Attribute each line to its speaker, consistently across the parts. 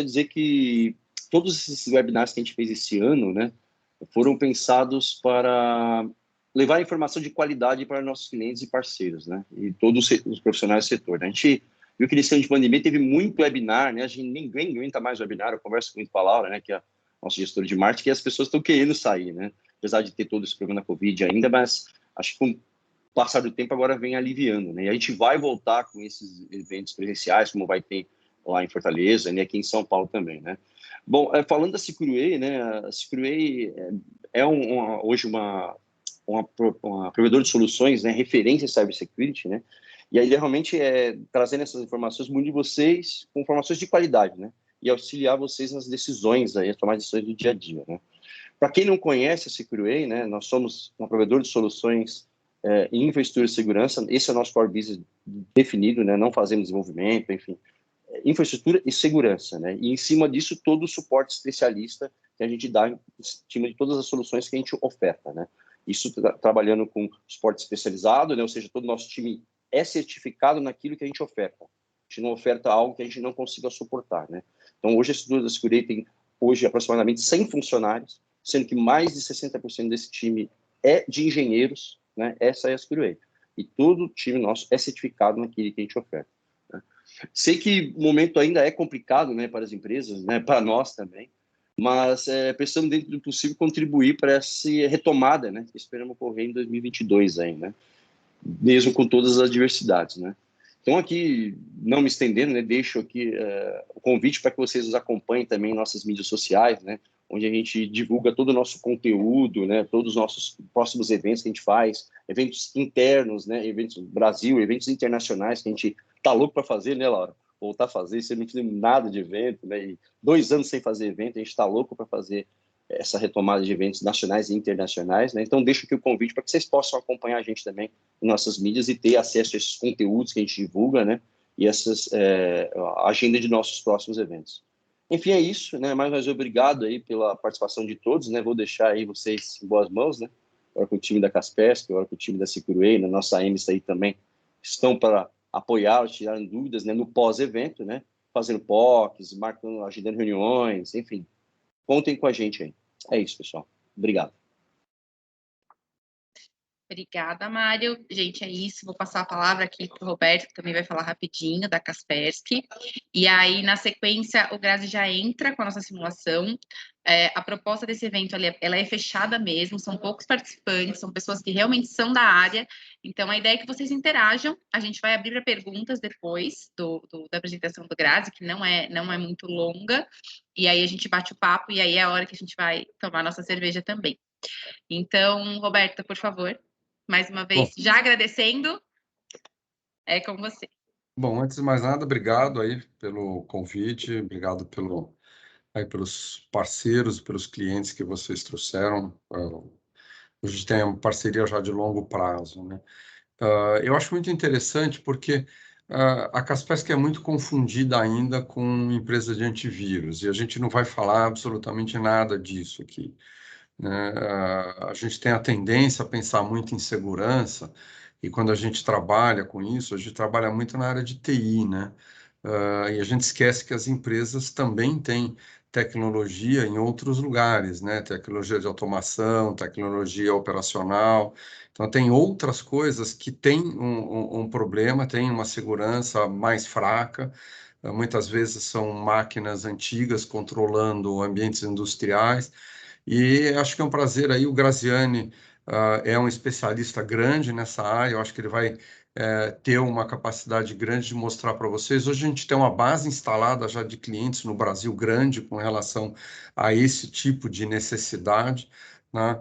Speaker 1: dizer que todos esses webinars que a gente fez esse ano, né, foram pensados para levar informação de qualidade para nossos clientes e parceiros, né, e todos os profissionais do setor. A gente viu que nesse ano de pandemia teve muito webinar, né, a gente ninguém aguenta mais webinar, eu converso muito com a Laura, né, que é a nossa gestora de marketing, que as pessoas estão querendo sair, né, apesar de ter todo esse problema da Covid ainda, mas acho que com o passar do tempo agora vem aliviando, né, e a gente vai voltar com esses eventos presenciais, como vai ter lá em Fortaleza, né, aqui em São Paulo também, né. Bom, falando da Securway, né, a Securway hoje uma provedora de soluções, né, referência em cybersecurity, né, e aí realmente trazendo essas informações, munir vocês com informações de qualidade, né, e auxiliar vocês nas decisões, aí, a tomar decisões do dia a dia, né. Para quem não conhece a Securway, né, nós somos uma provedora de soluções em infraestrutura e segurança, esse é o nosso core business definido, né, não fazemos desenvolvimento, enfim, infraestrutura e segurança, né? E em cima disso todo o suporte especialista que a gente dá em cima de todas as soluções que a gente oferta, né? Isso trabalhando com suporte especializado, né? Ou seja, todo o nosso time é certificado naquilo que a gente oferta. A gente não oferta algo que a gente não consiga suportar, né? Então hoje a estrutura da Security tem hoje aproximadamente 100 funcionários, sendo que mais de 60% desse time é de engenheiros, né? Essa é a Security. E todo o time nosso é certificado naquilo que a gente oferta. Sei que o momento ainda é complicado, né, para as empresas, né, para nós também, mas precisamos, dentro do possível, contribuir para essa retomada, né, que esperamos ocorrer em 2022 ainda, né, mesmo com todas as diversidades, né. Então, aqui, não me estendendo, né, deixo aqui o convite para que vocês nos acompanhem também em nossas mídias sociais, né, onde a gente divulga todo o nosso conteúdo, né, todos os nossos próximos eventos que a gente faz, eventos internos, né, eventos do Brasil, eventos internacionais que a gente tá louco para fazer, né, Laura? Voltar a fazer, você não fizemos nada de evento, né, e 2 anos sem fazer evento, a gente está louco para fazer essa retomada de eventos nacionais e internacionais, né? Então, deixo aqui o convite para que vocês possam acompanhar a gente também em nossas mídias e ter acesso a esses conteúdos que a gente divulga, né? E a agenda de nossos próximos eventos. Enfim, é isso, né? Mais uma vez, obrigado aí pela participação de todos, né? Vou deixar aí vocês em boas mãos, né? Agora com o time da Kaspersky, agora com o time da Securway, na nossa AMS aí também, estão para apoiar, tirar dúvidas, né? No pós-evento, né? Fazendo POCs, marcando, agendando reuniões, enfim. Contem com a gente aí. É isso, pessoal. Obrigado.
Speaker 2: Obrigada, Mário. Gente, é isso. Vou passar a palavra aqui para o Roberto, que também vai falar rapidinho da Kaspersky. E aí, na sequência, o Grazi já entra com a nossa simulação. A proposta desse evento, ela é fechada mesmo, são poucos participantes, são pessoas que realmente são da área. Então, a ideia é que vocês interajam. A gente vai abrir para perguntas depois da apresentação do Grazi, que não é muito longa. E aí, a gente bate o papo, e aí é a hora que a gente vai tomar nossa cerveja também. Então, Roberta, por favor. Mais uma vez, já agradecendo, é com você.
Speaker 3: Bom, antes de mais nada, obrigado aí pelo convite, obrigado pelos parceiros, pelos clientes que vocês trouxeram. A gente tem uma parceria já de longo prazo, né? Eu acho muito interessante porque a Kaspersky é muito confundida ainda com empresa de antivírus, e a gente não vai falar absolutamente nada disso aqui, né? A gente tem a tendência a pensar muito em segurança, e quando a gente trabalha com isso, a gente trabalha muito na área de TI, né? E a gente esquece que as empresas também têm tecnologia em outros lugares, né? Tecnologia de automação, tecnologia operacional. Então, tem outras coisas que têm um problema, têm uma segurança mais fraca. Muitas vezes são máquinas antigas controlando ambientes industriais. E acho que é um prazer aí. O Graziani é um especialista grande nessa área. Eu acho que ele vai ter uma capacidade grande de mostrar para vocês. Hoje a gente tem uma base instalada já de clientes no Brasil grande com relação a esse tipo de necessidade, né?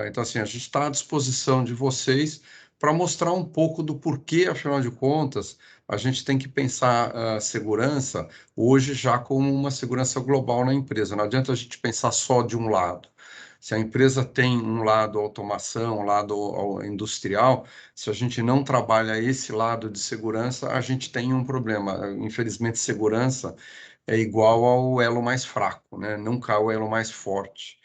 Speaker 3: Então, assim, a gente está à disposição de vocês para mostrar um pouco do porquê, afinal de contas, a gente tem que pensar segurança hoje já como uma segurança global na empresa. Não adianta a gente pensar só de um lado. Se a empresa tem um lado automação, um lado industrial, se a gente não trabalha esse lado de segurança, a gente tem um problema. Infelizmente, segurança é igual ao elo mais fraco, né? Nunca o elo mais forte,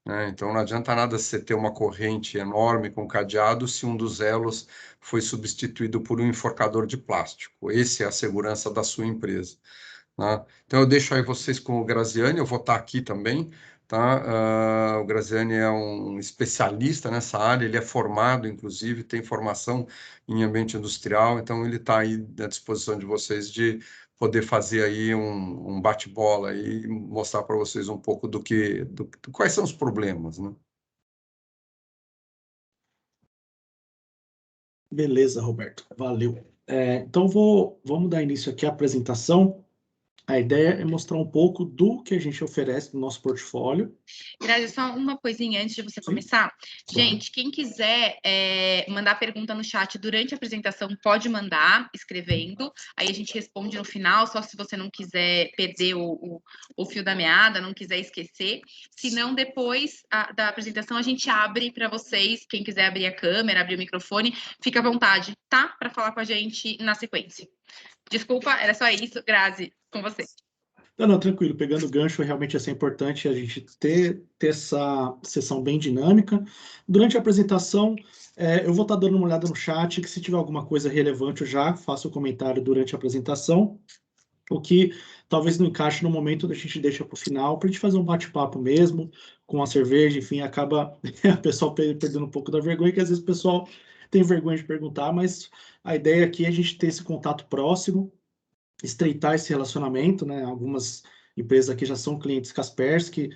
Speaker 3: né? Então, não adianta nada você ter uma corrente enorme com cadeado se um dos elos foi substituído por um enforcador de plástico. Essa é a segurança da sua empresa. Tá? Então, eu deixo aí vocês com o Graziani, eu vou estar aqui também, tá? O Graziani é um especialista nessa área, ele é formado, inclusive, tem formação em ambiente industrial, então ele está aí à disposição de vocês de poder fazer aí um bate-bola e mostrar para vocês um pouco quais são os problemas, né?
Speaker 4: Beleza, Roberto. Valeu. Então, vamos dar início aqui à apresentação. A ideia é mostrar um pouco do que a gente oferece no nosso portfólio.
Speaker 2: Grazi, só uma coisinha antes de você começar. Gente, quem quiser mandar pergunta no chat durante a apresentação, pode mandar escrevendo. Aí a gente responde no final, só se você não quiser perder o fio da meada, não quiser esquecer. Se não, depois da apresentação, a gente abre para vocês. Quem quiser abrir a câmera, abrir o microfone, fica à vontade, tá? Para falar com a gente na sequência. Desculpa, era só isso. Grazi, com você.
Speaker 4: Não, tranquilo. Pegando o gancho, realmente é importante a gente ter essa sessão bem dinâmica. Durante a apresentação, eu vou estar dando uma olhada no chat, que se tiver alguma coisa relevante, eu já faço o comentário durante a apresentação. O que talvez não encaixe no momento, a gente deixa para o final, para a gente fazer um bate-papo mesmo, com a cerveja, enfim, acaba o pessoal perdendo um pouco da vergonha, que às vezes o pessoal tem vergonha de perguntar, mas a ideia aqui é a gente ter esse contato próximo, estreitar esse relacionamento, né? Algumas empresas aqui já são clientes Kaspersky,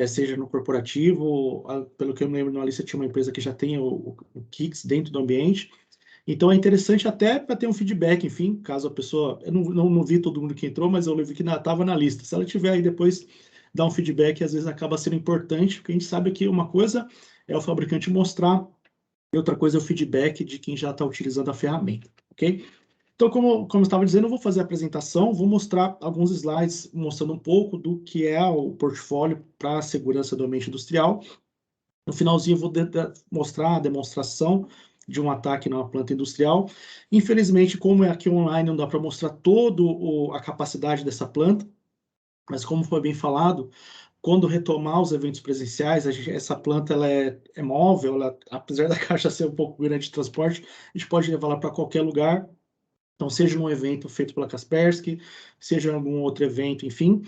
Speaker 4: seja no corporativo, pelo que eu me lembro, na lista tinha uma empresa que já tem o Kix dentro do ambiente. Então é interessante até para ter um feedback, enfim, caso a pessoa... Eu não vi todo mundo que entrou, mas eu vi que estava na lista. Se ela tiver aí depois, dar um feedback, às vezes acaba sendo importante, porque a gente sabe que uma coisa é o fabricante mostrar, e outra coisa é o feedback de quem já está utilizando a ferramenta, ok? Então, como eu estava dizendo, eu vou fazer a apresentação, vou mostrar alguns slides mostrando um pouco do que é o portfólio para a segurança do ambiente industrial. No finalzinho, eu vou mostrar a demonstração de um ataque numa planta industrial. Infelizmente, como é aqui online, não dá para mostrar toda a capacidade dessa planta, mas como foi bem falado, quando retomar os eventos presenciais, essa planta ela é móvel, apesar da caixa ser um pouco grande de transporte, a gente pode levá-la para qualquer lugar. Então, seja num evento feito pela Kaspersky, seja em algum outro evento, enfim,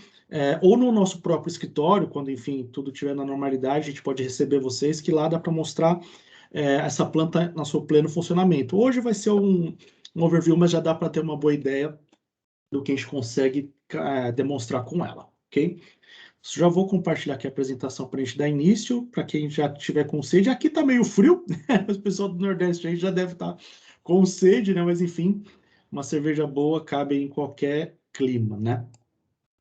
Speaker 4: ou no nosso próprio escritório, quando, enfim, tudo estiver na normalidade, a gente pode receber vocês, que lá dá para mostrar essa planta no seu pleno funcionamento. Hoje vai ser um overview, mas já dá para ter uma boa ideia do que a gente consegue demonstrar com ela, ok? Já vou compartilhar aqui a apresentação para a gente dar início, para quem já tiver com sede. Aqui está meio frio, o pessoal do Nordeste aí já deve estar com sede, né? Mas, enfim, uma cerveja boa cabe em qualquer clima, né?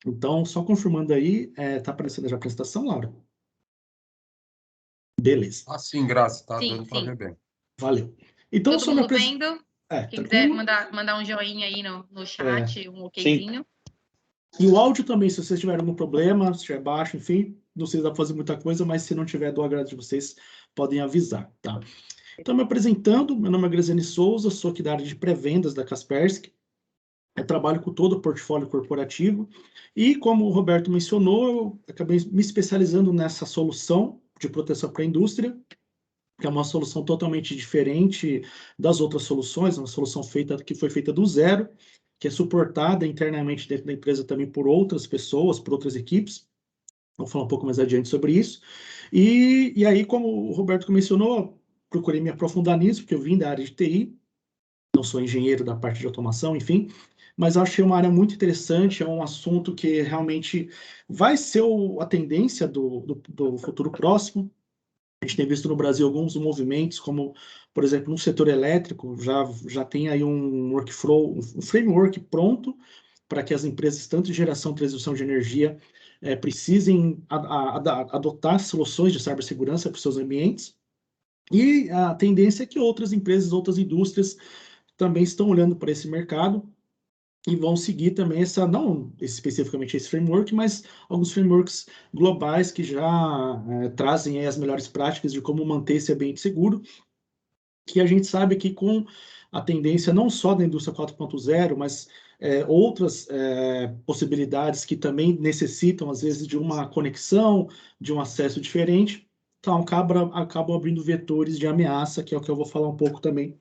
Speaker 4: Então, só confirmando aí, tá aparecendo já a apresentação, Laura? Beleza.
Speaker 3: Sim, Grazi, tá
Speaker 2: Sim,
Speaker 3: dando para
Speaker 2: sim.
Speaker 3: ver bem.
Speaker 4: Valeu. Então,
Speaker 2: todo mundo vendo? Quem quiser mandar um joinha aí no chat, um okzinho.
Speaker 4: E o áudio também, se vocês tiverem algum problema, se estiver baixo, enfim, não sei se dá para fazer muita coisa, mas se não tiver do agrado de vocês, podem avisar, tá? Então, me apresentando, meu nome é Graziani Souza, sou aqui da área de pré-vendas da Kaspersky. Eu trabalho com todo o portfólio corporativo e, como o Roberto mencionou, eu acabei me especializando nessa solução de proteção para a indústria, que é uma solução totalmente diferente das outras soluções, uma solução que foi feita do zero, que é suportada internamente dentro da empresa também por outras pessoas, por outras equipes. Vou falar um pouco mais adiante sobre isso. E aí, como o Roberto mencionou, procurei me aprofundar nisso, porque eu vim da área de TI, não sou engenheiro da parte de automação, enfim, mas eu achei uma área muito interessante, é um assunto que realmente vai ser a tendência do futuro próximo. A gente tem visto no Brasil alguns movimentos, como, por exemplo, no setor elétrico, já tem aí um workflow, um framework pronto para que as empresas, tanto de geração e transmissão de energia, precisem adotar soluções de cibersegurança para os seus ambientes. E a tendência é que outras empresas, outras indústrias também estão olhando para esse mercado e vão seguir também não especificamente esse framework, mas alguns frameworks globais que já trazem aí as melhores práticas de como manter esse ambiente seguro, que a gente sabe que com a tendência não só da indústria 4.0, mas outras possibilidades que também necessitam, às vezes, de uma conexão, de um acesso diferente, então acabam abrindo vetores de ameaça, que é o que eu vou falar um pouco também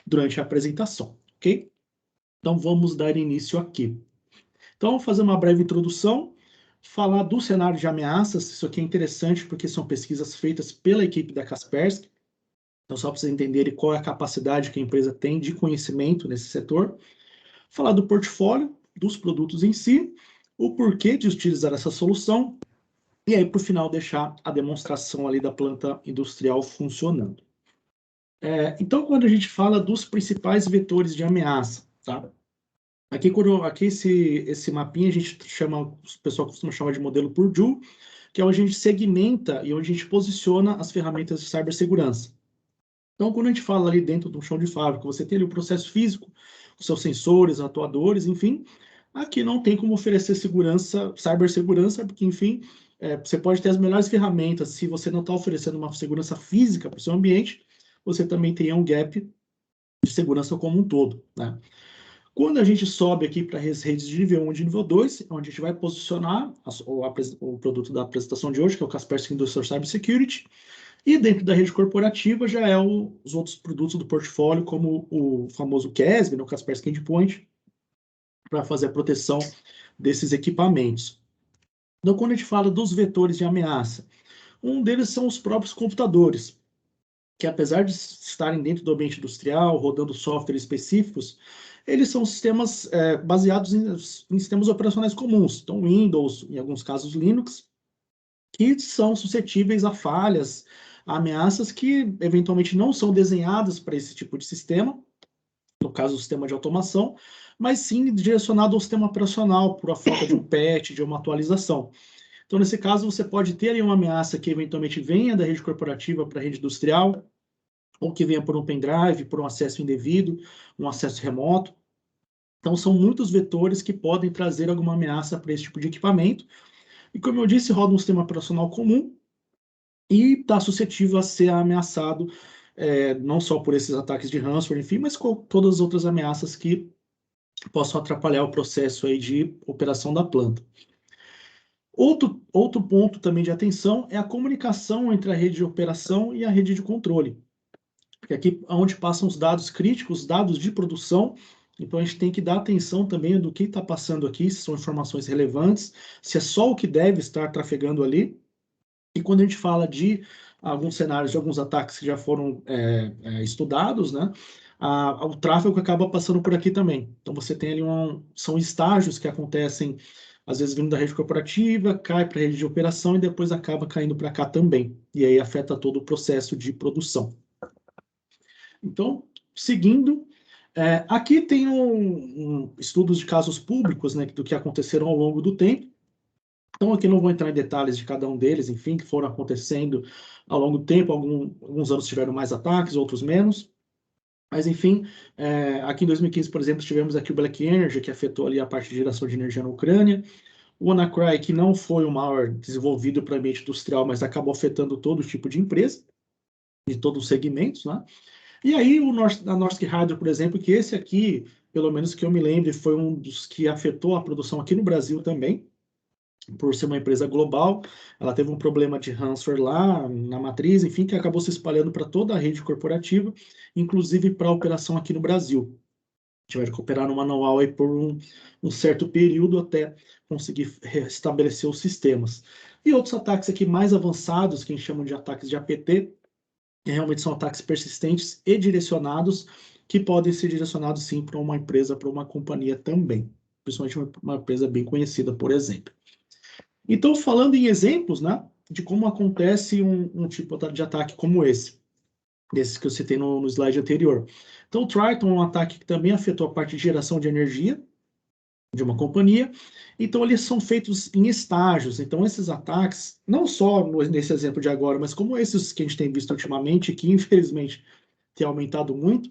Speaker 4: durante a apresentação, ok? Então, vamos dar início aqui. Então, vou fazer uma breve introdução, falar do cenário de ameaças. Isso aqui é interessante porque são pesquisas feitas pela equipe da Kaspersky. Então, só para vocês entenderem qual é a capacidade que a empresa tem de conhecimento nesse setor. Falar do portfólio, dos produtos em si, o porquê de utilizar essa solução, e aí, por final, deixar a demonstração ali da planta industrial funcionando. Então, quando a gente fala dos principais vetores de ameaça, tá? Aqui esse mapinha a gente chama, o pessoal costuma chamar de modelo Purdue, que é onde a gente segmenta e onde a gente posiciona as ferramentas de cibersegurança. Então, quando a gente fala ali dentro do chão de fábrica, você tem ali o processo físico, os seus sensores, atuadores, enfim, aqui não tem como oferecer segurança, cibersegurança, porque, enfim, você pode ter as melhores ferramentas, se você não está oferecendo uma segurança física para o seu ambiente, você também tem um gap de segurança como um todo, né? Quando a gente sobe aqui para as redes de nível 1 e de nível 2, onde a gente vai posicionar o produto da apresentação de hoje, que é o Kaspersky Industrial Cybersecurity, e dentro da rede corporativa já é os outros produtos do portfólio, como o famoso CASB, o Kaspersky Endpoint, para fazer a proteção desses equipamentos. Então, quando a gente fala dos vetores de ameaça, um deles são os próprios computadores, que apesar de estarem dentro do ambiente industrial, rodando softwares específicos, eles são sistemas baseados em sistemas operacionais comuns, então Windows, em alguns casos Linux, que são suscetíveis a falhas, a ameaças que eventualmente não são desenhadas para esse tipo de sistema, no caso o sistema de automação, mas sim direcionado ao sistema operacional, por a falta de um patch, de uma atualização. Então, nesse caso, você pode ter aí uma ameaça que eventualmente venha da rede corporativa para a rede industrial, ou que venha por um pendrive, por um acesso indevido, um acesso remoto. Então, são muitos vetores que podem trazer alguma ameaça para esse tipo de equipamento. E, como eu disse, roda um sistema operacional comum e está suscetível a ser ameaçado não só por esses ataques de ransomware, enfim, mas com todas as outras ameaças que possam atrapalhar o processo aí de operação da planta. Outro ponto também de atenção é a comunicação entre a rede de operação e a rede de controle. Porque aqui é onde passam os dados críticos, dados de produção, então a gente tem que dar atenção também do que está passando aqui, se são informações relevantes, se é só o que deve estar trafegando ali. E quando a gente fala de alguns cenários, de alguns ataques que já foram estudados, né, o tráfego acaba passando por aqui também. Então você tem ali são estágios que acontecem, às vezes vindo da rede corporativa, cai para a rede de operação e depois acaba caindo para cá também. E aí afeta todo o processo de produção. Então, seguindo, aqui tem estudos de casos públicos, né, do que aconteceram ao longo do tempo. Então, aqui não vou entrar em detalhes de cada um deles, enfim, que foram acontecendo ao longo do tempo. Alguns anos tiveram mais ataques, outros menos. Mas, enfim, aqui em 2015, por exemplo, tivemos aqui o Black Energy, que afetou ali a parte de geração de energia na Ucrânia. O WannaCry, que não foi o maior desenvolvido para o ambiente industrial, mas acabou afetando todo tipo de empresa, de todos os segmentos, né? E aí, a Norsk Hydro, por exemplo, que esse aqui, pelo menos que eu me lembre, foi um dos que afetou a produção aqui no Brasil também, por ser uma empresa global. Ela teve um problema de ransomware lá na matriz, enfim, que acabou se espalhando para toda a rede corporativa, inclusive para a operação aqui no Brasil. Tiveram que operar no manual aí por um certo período até conseguir restabelecer os sistemas. E outros ataques aqui mais avançados, que a gente chama de ataques de APT, que realmente são ataques persistentes e direcionados, que podem ser direcionados sim para uma empresa, para uma companhia também, principalmente uma empresa bem conhecida, por exemplo. Então, falando em exemplos, né, de como acontece um tipo de ataque como esse que eu citei no slide anterior. Então, o Triton é um ataque que também afetou a parte de geração de energia de uma companhia. Então, eles são feitos em estágios. Então, esses ataques, não só nesse exemplo de agora, mas como esses que a gente tem visto ultimamente, que infelizmente tem aumentado muito,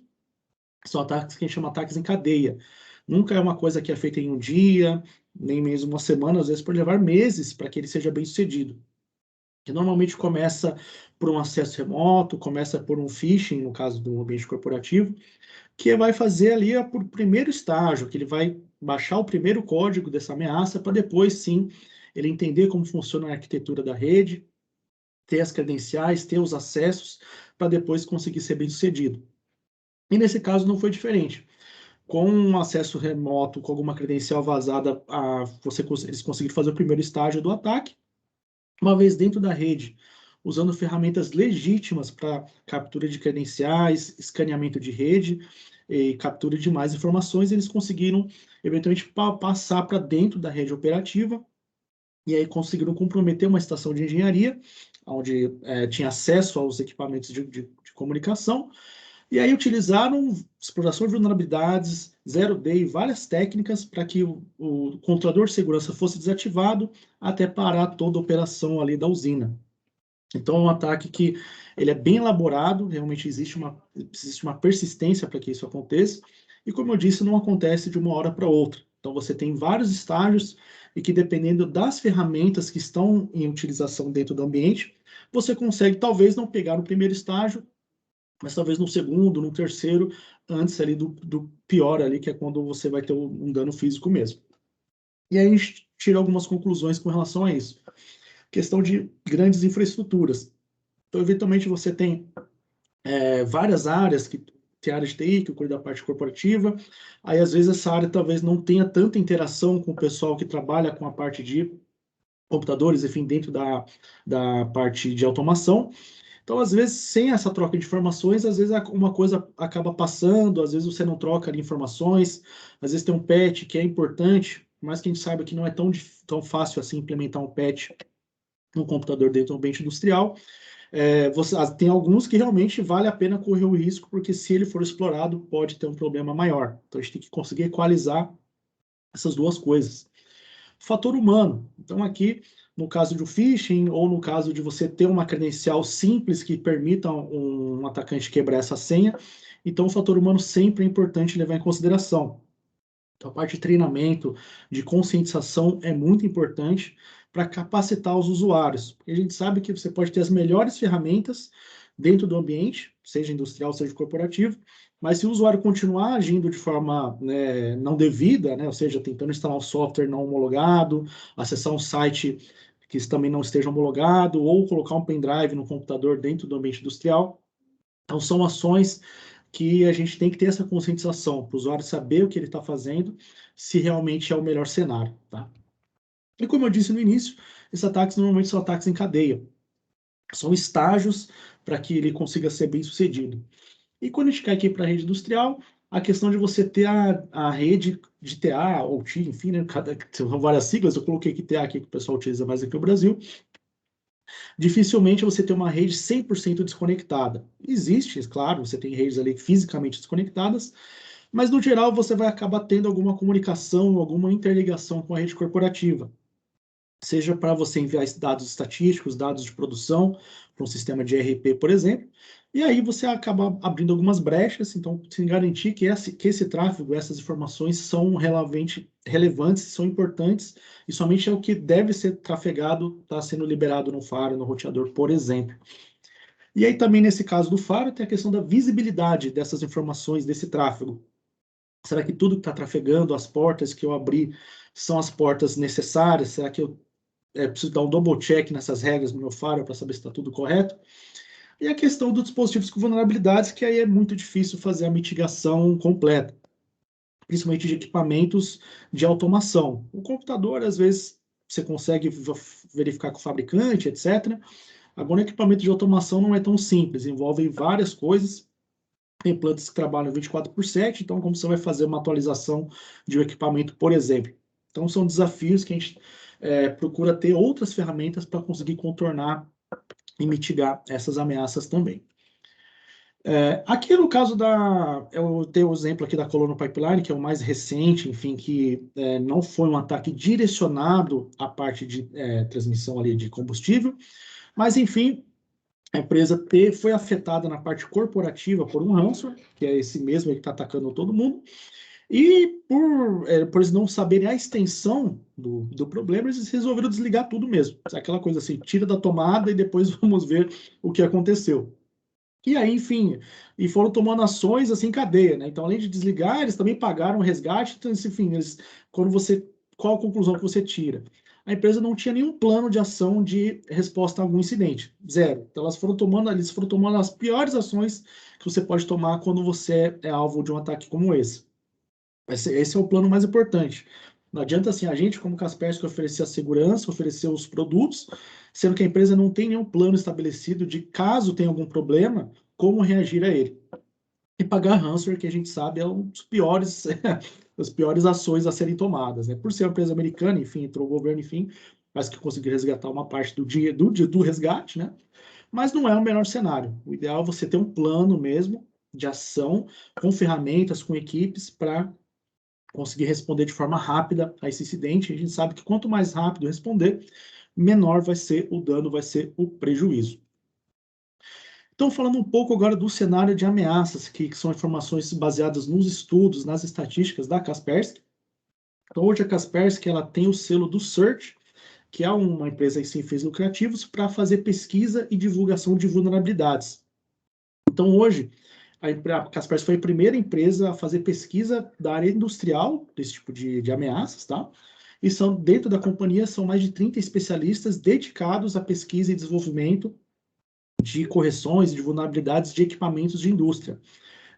Speaker 4: são ataques que a gente chama de ataques em cadeia. Nunca é uma coisa que é feita em um dia, nem mesmo uma semana, às vezes pode levar meses para que ele seja bem sucedido. Que normalmente começa por um acesso remoto, começa por um phishing, no caso do ambiente corporativo, que vai fazer ali o primeiro estágio, que ele vai baixar o primeiro código dessa ameaça para depois, sim, ele entender como funciona a arquitetura da rede, ter as credenciais, ter os acessos, para depois conseguir ser bem sucedido. E nesse caso não foi diferente. com um acesso remoto, com alguma credencial vazada, eles conseguiram fazer o primeiro estágio do ataque. Uma vez dentro da rede, usando ferramentas legítimas para captura de credenciais, escaneamento de rede e captura de mais informações, eles conseguiram, eventualmente, passar para dentro da rede operativa, e aí conseguiram comprometer uma estação de engenharia, onde tinha acesso aos equipamentos de comunicação, e aí utilizaram exploração de vulnerabilidades, zero day, várias técnicas para que o controlador de segurança fosse desativado até parar toda a operação ali da usina. Então, é um ataque que ele é bem elaborado, realmente existe uma persistência para que isso aconteça, e como eu disse, não acontece de uma hora para outra. Então, você tem vários estágios e que, dependendo das ferramentas que estão em utilização dentro do ambiente, você consegue, talvez, não pegar no primeiro estágio, mas talvez no segundo, no terceiro, antes ali do pior ali, que é quando você vai ter um dano físico mesmo. E aí a gente tira algumas conclusões com relação a isso. Questão de grandes infraestruturas. Então, eventualmente, você tem várias áreas, que tem área de TI, que cuida da parte corporativa, aí às vezes essa área talvez não tenha tanta interação com o pessoal que trabalha com a parte de computadores, enfim, dentro da parte de automação. Então, às vezes, sem essa troca de informações, às vezes uma coisa acaba passando, às vezes você não troca ali informações, às vezes tem um patch que é importante, mas que a gente sabe que não é tão fácil assim implementar um patch no computador dentro do ambiente industrial. Tem alguns que realmente vale a pena correr o risco, porque se ele for explorado, pode ter um problema maior. Então, a gente tem que conseguir equalizar essas duas coisas. Fator humano. Então, aqui, no caso de um phishing, ou no caso de você ter uma credencial simples que permita um atacante quebrar essa senha, então o fator humano sempre é importante levar em consideração. Então, a parte de treinamento, de conscientização é muito importante para capacitar os usuários. Porque a gente sabe que você pode ter as melhores ferramentas dentro do ambiente, seja industrial, seja corporativo, mas se o usuário continuar agindo de forma não devida, ou seja, tentando instalar um software não homologado, acessar um site que também não esteja homologado, ou colocar um pendrive no computador dentro do ambiente industrial, então são ações que a gente tem que ter essa conscientização, para o usuário saber o que ele está fazendo, se realmente é o melhor cenário. Tá? E como eu disse no início, esses ataques normalmente são ataques em cadeia. São estágios para que ele consiga ser bem sucedido. E quando a gente cai aqui para a rede industrial, a questão de você ter a rede de TA ou TI, enfim, são várias siglas, eu coloquei aqui TA aqui que o pessoal utiliza mais aqui no Brasil, dificilmente você tem uma rede 100% desconectada. Existe, claro, você tem redes ali fisicamente desconectadas, mas no geral você vai acabar tendo alguma comunicação, alguma interligação com a rede corporativa. Seja para você enviar dados estatísticos, dados de produção, para um sistema de ERP, por exemplo, e aí você acaba abrindo algumas brechas, então sem garantir que esse tráfego, essas informações são relevantes, são importantes, e somente é o que deve ser trafegado, está sendo liberado no Faro, no roteador, por exemplo. E aí também nesse caso do Faro tem a questão da visibilidade dessas informações, desse tráfego. Será que tudo que está trafegando, as portas que eu abri, são as portas necessárias? Será que eu preciso dar um double check nessas regras no meu Faro para saber se está tudo correto? E a questão dos dispositivos com vulnerabilidades, que aí é muito difícil fazer a mitigação completa, principalmente de equipamentos de automação. O computador, às vezes, você consegue verificar com o fabricante, etc. Agora, o equipamento de automação não é tão simples, envolve várias coisas. Tem plantas que trabalham 24/7, então como você vai fazer uma atualização de um equipamento, por exemplo? Então, são desafios que a gente procura ter outras ferramentas para conseguir contornar e mitigar essas ameaças também. Aqui no caso eu tenho o exemplo aqui da Colonial Pipeline, que é o mais recente, enfim, que não foi um ataque direcionado à parte de transmissão ali de combustível, mas enfim, a empresa foi afetada na parte corporativa por um ransomware, que é esse mesmo que está atacando todo mundo, e por eles não saberem a extensão do problema, eles resolveram desligar tudo mesmo. Aquela coisa assim, tira da tomada e depois vamos ver o que aconteceu. E aí, enfim, e foram tomando ações assim em cadeia, né? Então, além de desligar, eles também pagaram o resgate. Então, enfim, qual a conclusão que você tira? A empresa não tinha nenhum plano de ação de resposta a algum incidente, zero. Então, eles foram tomando as piores ações que você pode tomar quando você é alvo de um ataque como esse. Esse é o plano mais importante. Não adianta assim, a gente, como Kaspersky, oferecer a segurança, oferecer os produtos, sendo que a empresa não tem nenhum plano estabelecido de caso tenha algum problema, como reagir a ele. E pagar ransomware, que a gente sabe, é um dos piores, das piores ações a serem tomadas, né? Por ser uma empresa americana, enfim, entrou o governo, enfim, mas que conseguiu resgatar uma parte do dinheiro do resgate, né? Mas não é o melhor cenário. O ideal é você ter um plano mesmo de ação, com ferramentas, com equipes, para conseguir responder de forma rápida a esse incidente. A gente sabe que quanto mais rápido responder, menor vai ser o dano, vai ser o prejuízo. Então, falando um pouco agora do cenário de ameaças, que são informações baseadas nos estudos, nas estatísticas da Kaspersky. Então, hoje a Kaspersky ela tem o selo do Search, que é uma empresa sem fins lucrativos, para fazer pesquisa e divulgação de vulnerabilidades. Então, hoje, a Kaspersky foi a primeira empresa a fazer pesquisa da área industrial, desse tipo de ameaças, tá? E dentro da companhia, são mais de 30 especialistas dedicados à pesquisa e desenvolvimento de correções e de vulnerabilidades de equipamentos de indústria.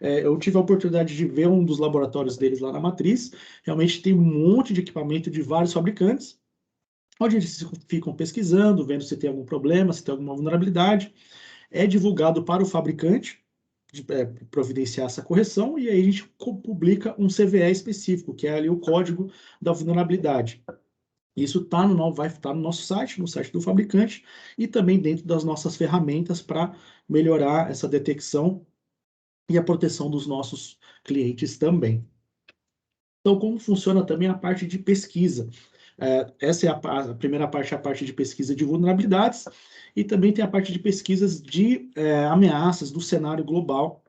Speaker 4: Eu tive a oportunidade de ver um dos laboratórios deles lá na Matriz. Realmente tem um monte de equipamento de vários fabricantes, onde eles ficam pesquisando, vendo se tem algum problema, se tem alguma vulnerabilidade. É divulgado para o fabricante providenciar essa correção, e aí a gente publica um CVE específico, que é ali o código da vulnerabilidade. Isso vai estar no nosso site, no site do fabricante, e também dentro das nossas ferramentas para melhorar essa detecção e a proteção dos nossos clientes também. Então, como funciona também a parte de pesquisa? Essa é a primeira parte, a parte de pesquisa de vulnerabilidades, e também tem a parte de pesquisas de ameaças do cenário global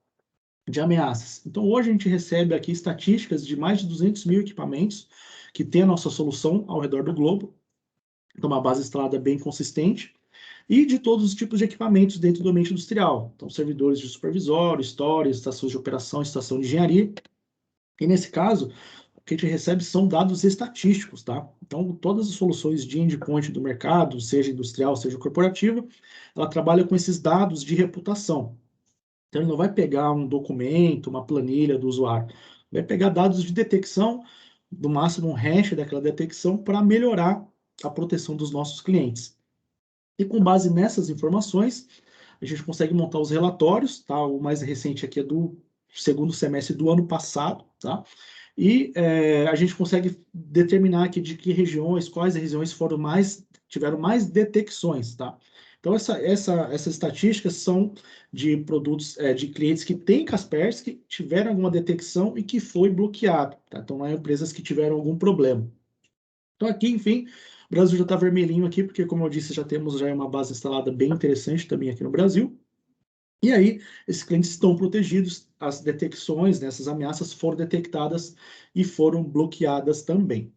Speaker 4: de ameaças. Então, hoje a gente recebe aqui estatísticas de mais de 200 mil equipamentos que tem a nossa solução ao redor do globo. Então, uma base instalada bem consistente, e de todos os tipos de equipamentos dentro do ambiente industrial. Então, servidores de supervisório, storage, estações de operação, estação de engenharia. E nesse caso, o que a gente recebe são dados estatísticos, tá? Então, todas as soluções de endpoint do mercado, seja industrial, seja corporativa, ela trabalha com esses dados de reputação. Então, ele não vai pegar um documento, uma planilha do usuário, vai pegar dados de detecção, no máximo um hash daquela detecção, para melhorar a proteção dos nossos clientes. E com base nessas informações, a gente consegue montar os relatórios, tá? O mais recente aqui é do segundo semestre do ano passado, tá? E a gente consegue determinar aqui de que regiões, quais regiões tiveram mais detecções, tá? Então, essas estatísticas são de produtos, de clientes que têm Kaspersky, que tiveram alguma detecção e que foi bloqueado, tá? Então, é empresas que tiveram algum problema. Então, aqui, enfim, o Brasil já está vermelhinho aqui, porque, como eu disse, já temos uma base instalada bem interessante também aqui no Brasil. E aí, esses clientes estão protegidos, as detecções, né, essas ameaças foram detectadas e foram bloqueadas também.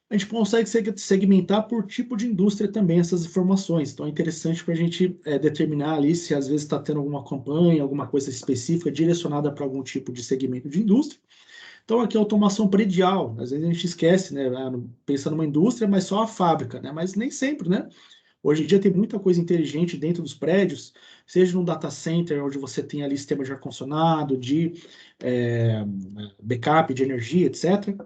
Speaker 4: A gente consegue segmentar por tipo de indústria também essas informações. Então, é interessante para a gente determinar ali se às vezes está tendo alguma campanha, alguma coisa específica direcionada para algum tipo de segmento de indústria. Então, aqui a automação predial. Às vezes a gente esquece, né? Pensa numa indústria, mas só a fábrica, né? Mas nem sempre, né? Hoje em dia tem muita coisa inteligente dentro dos prédios, seja no data center, onde você tem ali sistema de ar-condicionado, de backup de energia, etc.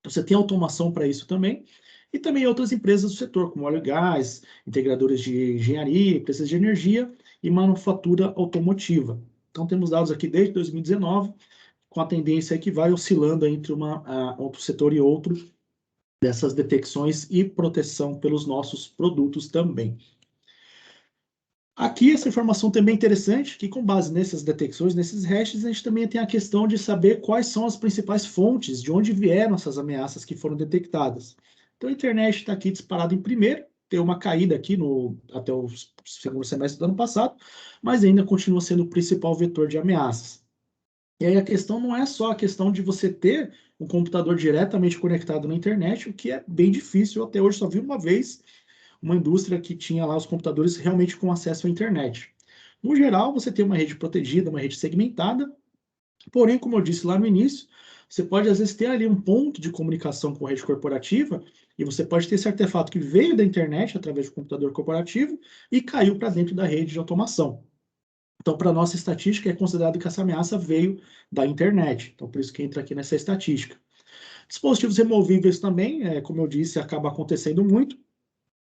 Speaker 4: Você tem automação para isso também. E também outras empresas do setor, como óleo e gás, integradores de engenharia, empresas de energia e manufatura automotiva. Então, temos dados aqui desde 2019, com a tendência que vai oscilando entre outro setor e outro, dessas detecções e proteção pelos nossos produtos também. Aqui, essa informação também é interessante, que com base nessas detecções, nesses hashes, a gente também tem a questão de saber quais são as principais fontes, de onde vieram essas ameaças que foram detectadas. Então, a internet está aqui disparada em primeiro, tem uma caída aqui até o segundo semestre do ano passado, mas ainda continua sendo o principal vetor de ameaças. E aí a questão não é só a questão de você ter um computador diretamente conectado na internet, o que é bem difícil. Eu até hoje só vi uma vez uma indústria que tinha lá os computadores realmente com acesso à internet. No geral, você tem uma rede protegida, uma rede segmentada, porém, como eu disse lá no início, você pode às vezes ter ali um ponto de comunicação com a rede corporativa e você pode ter esse artefato que veio da internet através do computador corporativo e caiu para dentro da rede de automação. Então, para a nossa estatística, é considerado que essa ameaça veio da internet. Então, por isso que entra aqui nessa estatística. Dispositivos removíveis também, como eu disse, acaba acontecendo muito.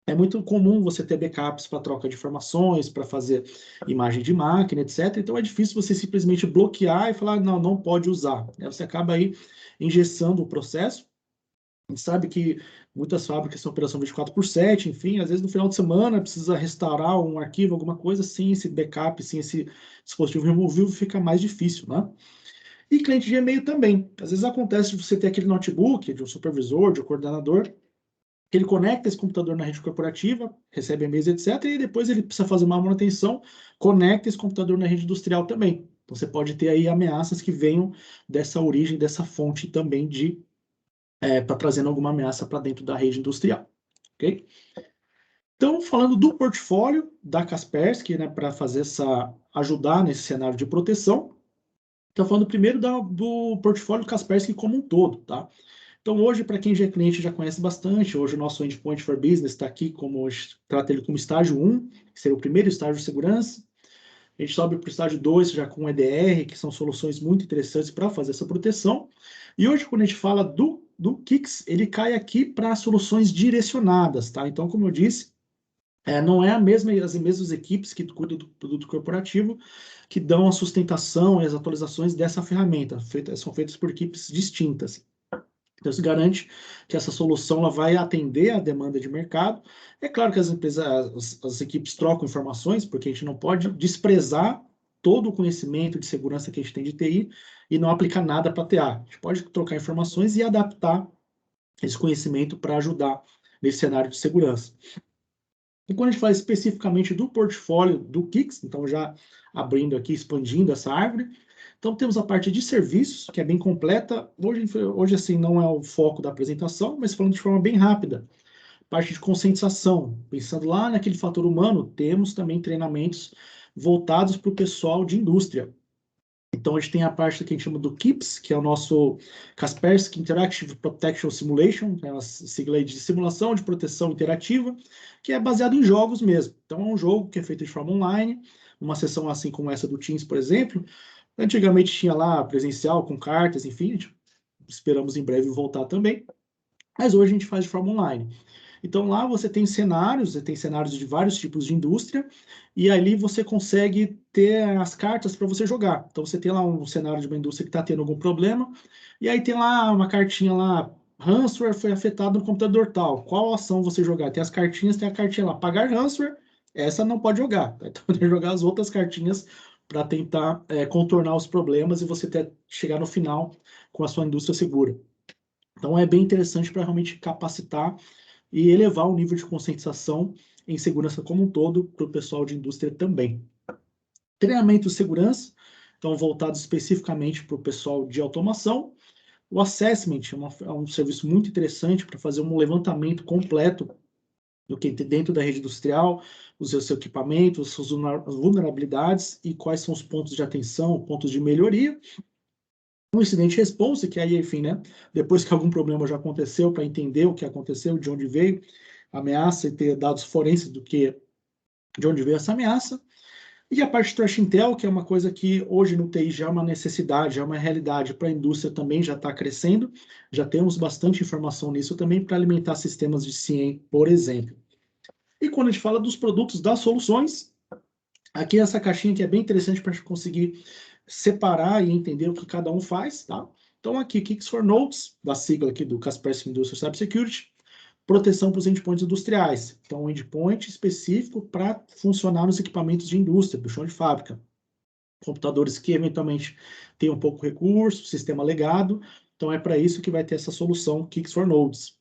Speaker 4: É muito comum você ter backups para troca de informações, para fazer imagem de máquina, etc. Então, é difícil você simplesmente bloquear e falar, não, não pode usar. Você acaba aí engessando o processo. A gente sabe que muitas fábricas são operação 24/7, enfim, às vezes no final de semana precisa restaurar um arquivo, alguma coisa, sem esse backup, sem esse dispositivo removível, fica mais difícil, né? E cliente de e-mail também. Às vezes acontece de você ter aquele notebook de um supervisor, de um coordenador, que ele conecta esse computador na rede corporativa, recebe e-mails, etc., e depois ele precisa fazer uma manutenção, conecta esse computador na rede industrial também. Então, você pode ter aí ameaças que venham dessa origem, dessa fonte também de para trazendo alguma ameaça para dentro da rede industrial, ok? Então, falando do portfólio da Kaspersky, né, para fazer ajudar nesse cenário de proteção, estou falando primeiro do portfólio Kaspersky como um todo, tá? Então, hoje, para quem já é cliente, já conhece bastante, hoje o nosso Endpoint for Business está aqui, trata ele como estágio 1, que seria o primeiro estágio de segurança. A gente sobe para o estágio 2, já com EDR, que são soluções muito interessantes para fazer essa proteção. E hoje, quando a gente fala do KIX, ele cai aqui para soluções direcionadas, tá? Então, como eu disse, não é as mesmas equipes que cuidam do produto corporativo que dão a sustentação e as atualizações dessa ferramenta. São feitas por equipes distintas. Então, isso garante que essa solução ela vai atender a demanda de mercado. É claro que as equipes trocam informações, porque a gente não pode desprezar todo o conhecimento de segurança que a gente tem de TI e não aplicar nada para TA. A gente pode trocar informações e adaptar esse conhecimento para ajudar nesse cenário de segurança. E quando a gente fala especificamente do portfólio do KIX, então já abrindo aqui, expandindo essa árvore, então temos a parte de serviços, que é bem completa. Hoje assim, não é o foco da apresentação, mas falando de forma bem rápida. Parte de conscientização, pensando lá naquele fator humano, temos também treinamentos voltados para o pessoal de indústria. Então, a gente tem a parte que a gente chama do KIPS, que é o nosso Kaspersky Interactive Protection Simulation, é uma sigla de simulação de proteção interativa, que é baseado em jogos mesmo. Então, é um jogo que é feito de forma online, uma sessão assim como essa do Teams, por exemplo. Antigamente tinha lá presencial, com cartas, enfim, esperamos em breve voltar também. Mas hoje a gente faz de forma online. Então lá você tem cenários de vários tipos de indústria, e ali você consegue ter as cartas para você jogar. Então você tem lá um cenário de uma indústria que está tendo algum problema, e aí tem lá uma cartinha lá, ransomware foi afetado no computador tal, qual ação você jogar? Tem as cartinhas, tem a cartinha lá, pagar ransomware, essa não pode jogar. Então tem que jogar as outras cartinhas para tentar contornar os problemas e você chegar no final com a sua indústria segura. Então é bem interessante para realmente capacitar e elevar o nível de conscientização em segurança como um todo para o pessoal de indústria também. Treinamento de segurança, então voltados especificamente para o pessoal de automação. O assessment é um serviço muito interessante para fazer um levantamento completo do que tem dentro da rede industrial, os seus equipamentos, as suas vulnerabilidades e quais são os pontos de atenção, pontos de melhoria. Um incidente response, que aí, enfim, né, depois que algum problema já aconteceu, para entender o que aconteceu, de onde veio a ameaça e ter dados forenses de onde veio essa ameaça. E a parte de Threat Intel, que é uma coisa que hoje no TI já é uma necessidade, já é uma realidade, para a indústria também já está crescendo, já temos bastante informação nisso também para alimentar sistemas de CIEM, por exemplo. E quando a gente fala dos produtos, das soluções, aqui essa caixinha que é bem interessante para a gente conseguir separar e entender o que cada um faz, tá? Então aqui, KIX for Nodes, da sigla aqui do Kaspersky Industrial Cybersecurity, proteção para os endpoints industriais. Então, um endpoint específico para funcionar nos equipamentos de indústria, do chão de fábrica. Computadores que eventualmente têm um pouco recurso, sistema legado. Então, é para isso que vai ter essa solução KIX for Nodes.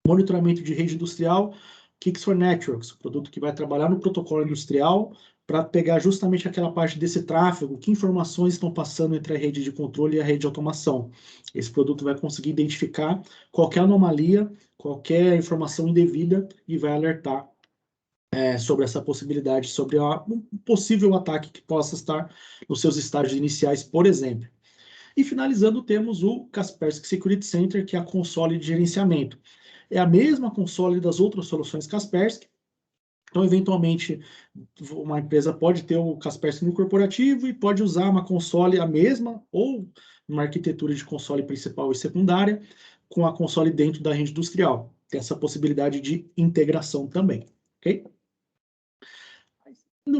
Speaker 4: Monitoramento de rede industrial, KIX for Networks, o produto que vai trabalhar no protocolo industrial para pegar justamente aquela parte desse tráfego, que informações estão passando entre a rede de controle e a rede de automação. Esse produto vai conseguir identificar qualquer anomalia, qualquer informação indevida e vai alertar sobre essa possibilidade, sobre um possível ataque que possa estar nos seus estágios iniciais, por exemplo. E finalizando, temos o Kaspersky Security Center, que é a console de gerenciamento. É a mesma console das outras soluções Kaspersky, Então, eventualmente, uma empresa pode ter o Kaspersky no corporativo e pode usar uma console a mesma, ou uma arquitetura de console principal e secundária, com a console dentro da rede industrial. Tem essa possibilidade de integração também, ok?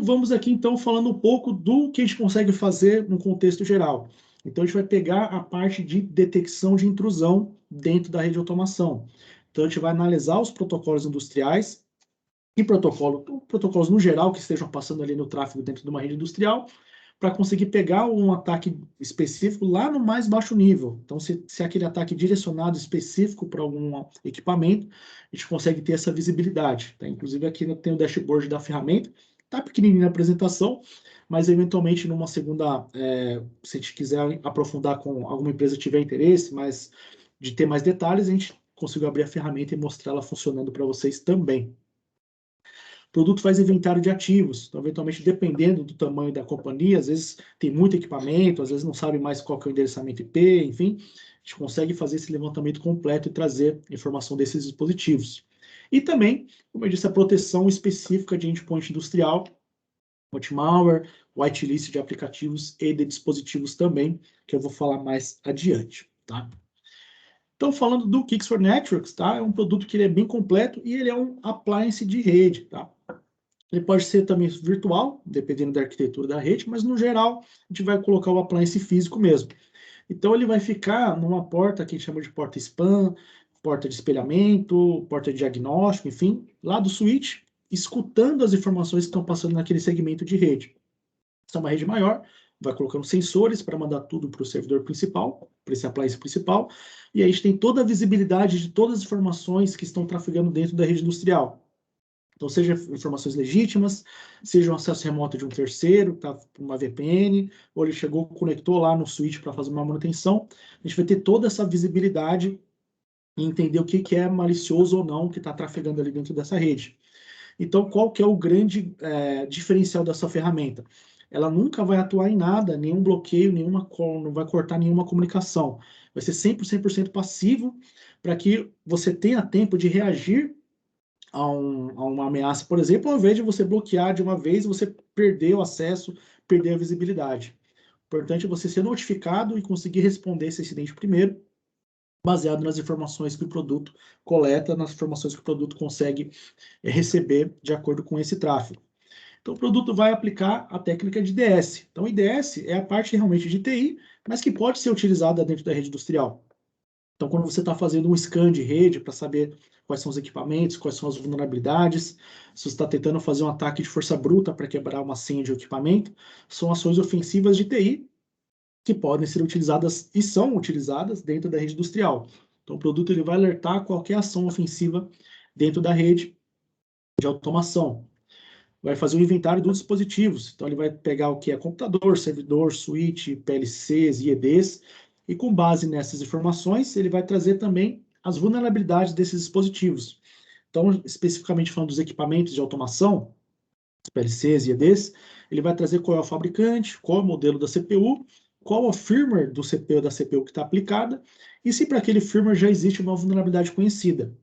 Speaker 4: Vamos aqui, então, falando um pouco do que a gente consegue fazer no contexto geral. Então, a gente vai pegar a parte de detecção de intrusão dentro da rede de automação. Então, a gente vai analisar os protocolos industriais e protocolos no geral que estejam passando ali no tráfego dentro de uma rede industrial, para conseguir pegar um ataque específico lá no mais baixo nível. Então, se aquele ataque direcionado específico para algum equipamento, a gente consegue ter essa visibilidade. Tá? Inclusive, aqui tem o dashboard da ferramenta, está pequenininho na apresentação, mas eventualmente numa segunda, se a gente quiser aprofundar com alguma empresa tiver interesse, mas de ter mais detalhes, a gente conseguiu abrir a ferramenta e mostrar ela funcionando para vocês também. O produto faz inventário de ativos, então, eventualmente, dependendo do tamanho da companhia, às vezes tem muito equipamento, às vezes não sabe mais qual que é o endereçamento IP, enfim, a gente consegue fazer esse levantamento completo e trazer informação desses dispositivos. E também, como eu disse, a proteção específica de endpoint industrial, anti-malware, whitelist de aplicativos e de dispositivos também, que eu vou falar mais adiante, tá? Então, falando do Kix for Networks, tá? É um produto que ele é bem completo e ele é um appliance de rede, tá? Ele pode ser também virtual, dependendo da arquitetura da rede, mas no geral a gente vai colocar o appliance físico mesmo. Então ele vai ficar numa porta que a gente chama de porta spam, porta de espelhamento, porta de diagnóstico, enfim, lá do switch, escutando as informações que estão passando naquele segmento de rede. Se é uma rede maior, vai colocando sensores para mandar tudo para o servidor principal, para esse appliance principal, e aí a gente tem toda a visibilidade de todas as informações que estão trafegando dentro da rede industrial. Então, seja informações legítimas, seja um acesso remoto de um terceiro, tá, uma VPN, ou ele chegou, conectou lá no switch para fazer uma manutenção, a gente vai ter toda essa visibilidade e entender o que é malicioso ou não que está trafegando ali dentro dessa rede. Então, qual que é o grande diferencial dessa ferramenta? Ela nunca vai atuar em nada, nenhum bloqueio, não vai cortar nenhuma comunicação. Vai ser 100% passivo para que você tenha tempo de reagir a uma ameaça, por exemplo, ao invés de você bloquear de uma vez, você perder o acesso, perder a visibilidade. O importante é você ser notificado e conseguir responder esse incidente primeiro, baseado nas informações que o produto coleta, nas informações que o produto consegue receber de acordo com esse tráfego. Então, o produto vai aplicar a técnica de IDS. Então, IDS é a parte realmente de TI, mas que pode ser utilizada dentro da rede industrial. Então, quando você está fazendo um scan de rede para saber quais são os equipamentos, quais são as vulnerabilidades, se você está tentando fazer um ataque de força bruta para quebrar uma senha de equipamento, são ações ofensivas de TI que podem ser utilizadas e são utilizadas dentro da rede industrial. Então, o produto ele vai alertar qualquer ação ofensiva dentro da rede de automação. Vai fazer um inventário dos dispositivos. Então, ele vai pegar o que é computador, servidor, switch, PLCs, IEDs, e com base nessas informações, ele vai trazer também as vulnerabilidades desses dispositivos. Então, especificamente falando dos equipamentos de automação, PLCs e IEDs, ele vai trazer qual é o fabricante, qual é o modelo da CPU, qual é o firmware do CPU da CPU que está aplicada, e se para aquele firmware já existe uma vulnerabilidade conhecida.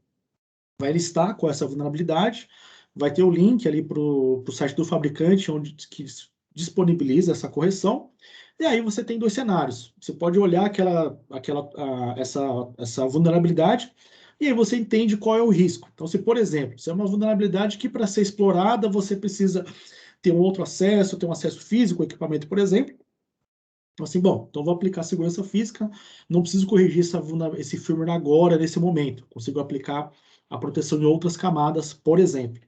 Speaker 4: Vai listar qual é essa vulnerabilidade, vai ter o link ali para o site do fabricante, onde que disponibiliza essa correção, e aí você tem dois cenários. Você pode olhar essa vulnerabilidade, e aí você entende qual é o risco. Então, se, por exemplo, se é uma vulnerabilidade que para ser explorada, você precisa ter um outro acesso, ter um acesso físico ao equipamento, por exemplo, assim, bom, então vou aplicar segurança física, não preciso corrigir esse firmware agora, nesse momento. Consigo aplicar a proteção em outras camadas, por exemplo.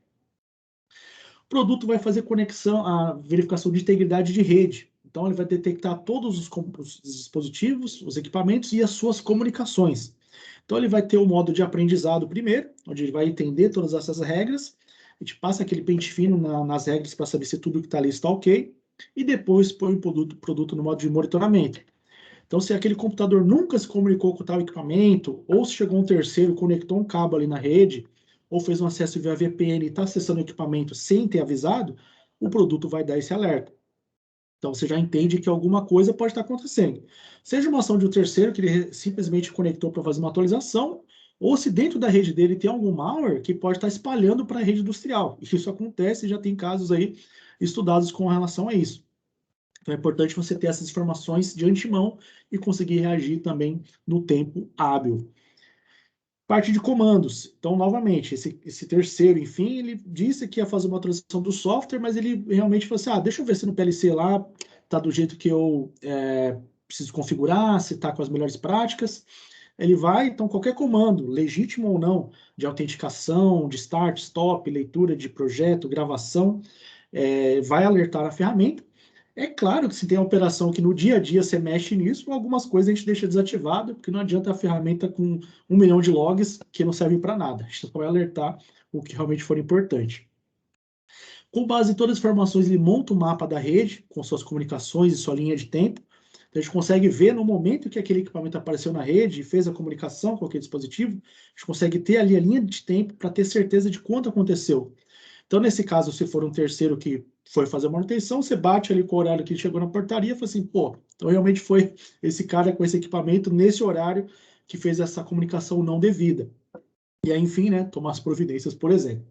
Speaker 4: O produto vai fazer conexão, a verificação de integridade de rede. Então, ele vai detectar todos os dispositivos, os equipamentos e as suas comunicações. Então, ele vai ter o modo de aprendizado primeiro, onde ele vai entender todas essas regras. A gente passa aquele pente fino nas regras para saber se tudo que está ali está ok. E depois põe o produto no modo de monitoramento. Então, se aquele computador nunca se comunicou com tal equipamento, ou se chegou um terceiro, conectou um cabo ali na rede, ou fez um acesso via VPN e está acessando o equipamento sem ter avisado, o produto vai dar esse alerta. Então, você já entende que alguma coisa pode estar acontecendo. Seja uma ação de um terceiro, que ele simplesmente conectou para fazer uma atualização, ou se dentro da rede dele tem algum malware que pode estar espalhando para a rede industrial. E isso acontece, já tem casos aí estudados com relação a isso. Então é importante você ter essas informações de antemão e conseguir reagir também no tempo hábil. Parte de comandos. Então, novamente, esse terceiro, enfim, ele disse que ia fazer uma transição do software, mas ele realmente falou assim, deixa eu ver se no PLC lá está do jeito que eu preciso configurar, se está com as melhores práticas. Ele vai, então, qualquer comando, legítimo ou não, de autenticação, de start, stop, leitura de projeto, gravação, vai alertar a ferramenta. É claro que se tem uma operação que no dia a dia você mexe nisso, algumas coisas a gente deixa desativado, porque não adianta a ferramenta com 1 milhão de logs que não servem para nada. A gente só vai alertar o que realmente for importante. Com base em todas as informações, ele monta o mapa da rede, com suas comunicações e sua linha de tempo. Então, a gente consegue ver no momento que aquele equipamento apareceu na rede e fez a comunicação com aquele dispositivo, a gente consegue ter ali a linha de tempo para ter certeza de quanto aconteceu. Então, nesse caso, se for um terceiro que foi fazer a manutenção, você bate ali com o horário que ele chegou na portaria e fala assim, pô, então realmente foi esse cara com esse equipamento nesse horário que fez essa comunicação não devida. E aí, enfim, né, tomar as providências, por exemplo.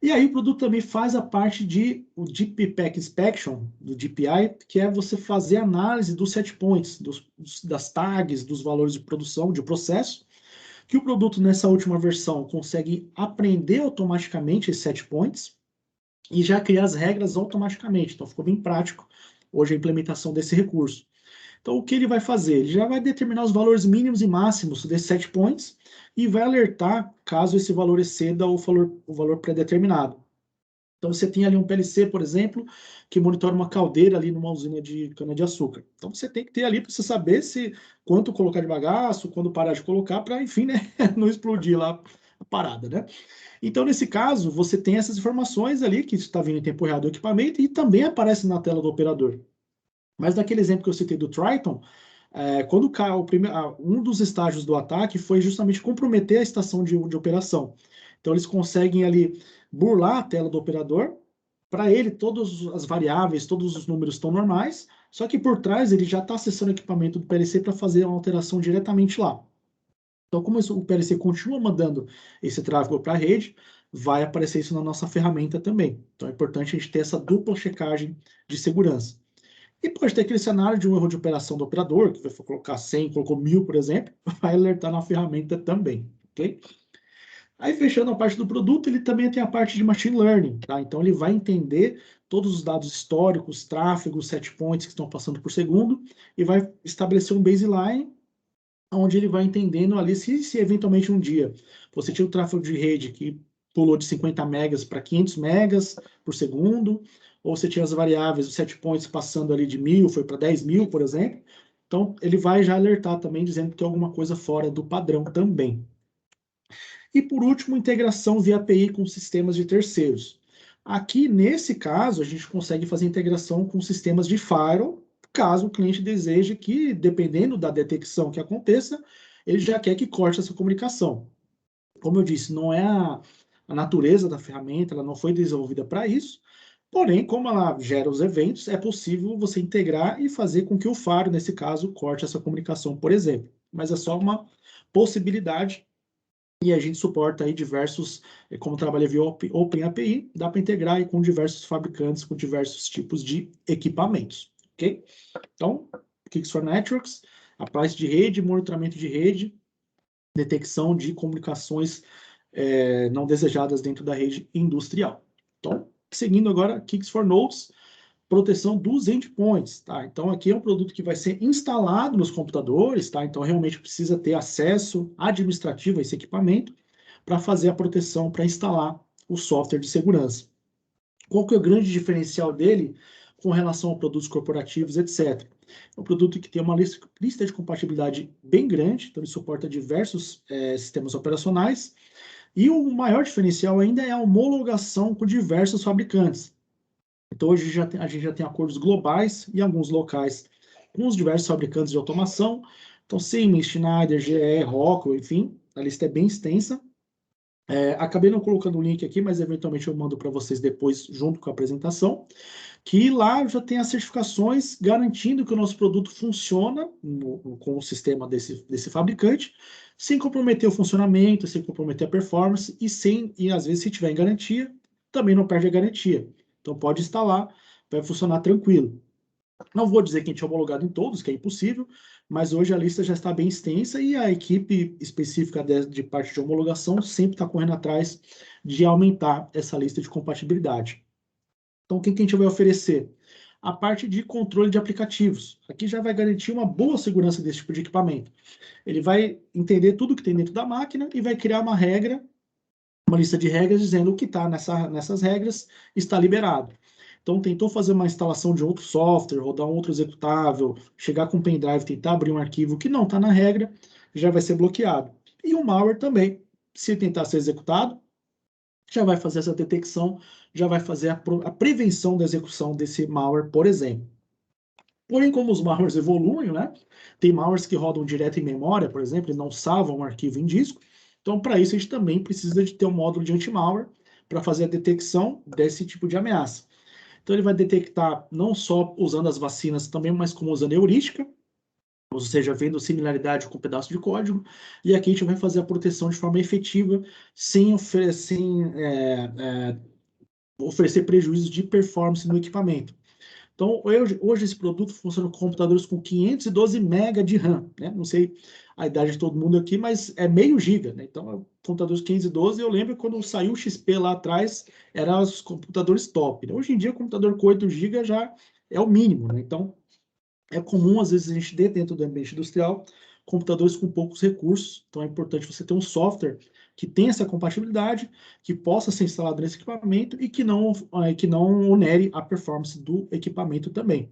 Speaker 4: E aí o produto também faz a parte de o Deep Pack Inspection, do DPI, que é você fazer análise dos set points, das tags, dos valores de produção, de processo, que o produto nessa última versão consegue aprender automaticamente esses set points e já criar as regras automaticamente. Então ficou bem prático hoje a implementação desse recurso. Então o que ele vai fazer? Ele já vai determinar os valores mínimos e máximos desses set points e vai alertar caso esse valor exceda o valor pré-determinado. Então você tem ali um PLC, por exemplo, que monitora uma caldeira ali numa usina de cana-de-açúcar. Então você tem que ter ali para você saber quanto colocar de bagaço, quando parar de colocar, para, enfim, né, não explodir lá a parada, né? Então, nesse caso, você tem essas informações ali, que está vindo em tempo real do equipamento, e também aparece na tela do operador. Mas naquele exemplo que eu citei do Triton, quando um dos estágios do ataque foi justamente comprometer a estação de operação. Então, eles conseguem ali burlar a tela do operador. Para ele, todas as variáveis, todos os números estão normais, só que por trás ele já está acessando o equipamento do PLC para fazer uma alteração diretamente lá. Então, como o PLC continua mandando esse tráfego para a rede, vai aparecer isso na nossa ferramenta também. Então, é importante a gente ter essa dupla checagem de segurança. E pode ter aquele cenário de um erro de operação do operador, que vai colocar 100, colocou 1000, por exemplo, vai alertar na ferramenta também, ok? Aí, fechando a parte do produto, ele também tem a parte de machine learning, tá? Então, ele vai entender todos os dados históricos, tráfegos, set points que estão passando por segundo, e vai estabelecer um baseline onde ele vai entendendo ali se eventualmente um dia você tinha um tráfego de rede que pulou de 50 megas para 500 megas por segundo, ou você tinha as variáveis, os set points passando ali de 1000, foi para 10.000, por exemplo. Então, ele vai já alertar também, dizendo que tem alguma coisa fora do padrão também. E, por último, integração via API com sistemas de terceiros. Aqui, nesse caso, a gente consegue fazer integração com sistemas de firewall, caso o cliente deseje que, dependendo da detecção que aconteça, ele já quer que corte essa comunicação. Como eu disse, não é a natureza da ferramenta, ela não foi desenvolvida para isso, porém, como ela gera os eventos, é possível você integrar e fazer com que o Faro, nesse caso, corte essa comunicação, por exemplo. Mas é só uma possibilidade e a gente suporta aí diversos, como trabalha via OpenAPI, dá para integrar aí com diversos fabricantes, com diversos tipos de equipamentos. Ok? Então, Kix4 Networks, appliance de rede, monitoramento de rede, detecção de comunicações não desejadas dentro da rede industrial. Então, seguindo agora, Kix4 Nodes, proteção dos endpoints, tá? Então, aqui é um produto que vai ser instalado nos computadores, tá? Então, realmente precisa ter acesso administrativo a esse equipamento para fazer a proteção, para instalar o software de segurança. Qual que é o grande diferencial dele com relação a produtos corporativos, etc. É um produto que tem uma lista de compatibilidade bem grande, então ele suporta diversos sistemas operacionais, e o maior diferencial ainda é a homologação com diversos fabricantes. Então hoje a gente já tem acordos globais e alguns locais com os diversos fabricantes de automação, então Siemens, Schneider, GE, Rockwell, enfim, a lista é bem extensa. Acabei não colocando o link aqui, mas eventualmente eu mando para vocês depois, junto com a apresentação. que lá já tem as certificações garantindo que o nosso produto funciona com o sistema desse fabricante, sem comprometer o funcionamento, sem comprometer a performance e às vezes, se tiver em garantia, também não perde a garantia. Então, pode instalar, vai funcionar tranquilo. Não vou dizer que a gente é homologado em todos, que é impossível, mas hoje a lista já está bem extensa e a equipe específica de parte de homologação sempre está correndo atrás de aumentar essa lista de compatibilidade. Então, o que a gente vai oferecer? A parte de controle de aplicativos. Aqui já vai garantir uma boa segurança desse tipo de equipamento. Ele vai entender tudo que tem dentro da máquina e vai criar uma regra, uma lista de regras dizendo o que está nessas regras está liberado. Então, tentou fazer uma instalação de outro software, rodar um outro executável, chegar com um pendrive, tentar abrir um arquivo que não está na regra, já vai ser bloqueado. E o malware também, se tentar ser executado, já vai fazer essa detecção, já vai fazer a prevenção da execução desse malware, por exemplo. Porém, como os malwares evoluem, né? Tem malwares que rodam direto em memória, por exemplo, e não salvam um arquivo em disco. Então, para isso, a gente também precisa de ter um módulo de anti-malware para fazer a detecção desse tipo de ameaça. Então, ele vai detectar não só usando as vacinas também, mas como usando heurística, ou seja, vendo similaridade com um pedaço de código, e aqui a gente vai fazer a proteção de forma efetiva, sem oferecer prejuízos de performance no equipamento. Então, hoje esse produto funciona com computadores com 512 MB de RAM, né? Não sei a idade de todo mundo aqui, mas é meio giga, né? Então, computadores 512, eu lembro quando saiu o XP lá atrás, eram os computadores top, né? Hoje em dia, o computador com 8 GB já é o mínimo, né? Então, é comum, às vezes, a gente ter dentro do ambiente industrial computadores com poucos recursos. Então, é importante você ter um software que tenha essa compatibilidade, que possa ser instalado nesse equipamento e que não onere a performance do equipamento também.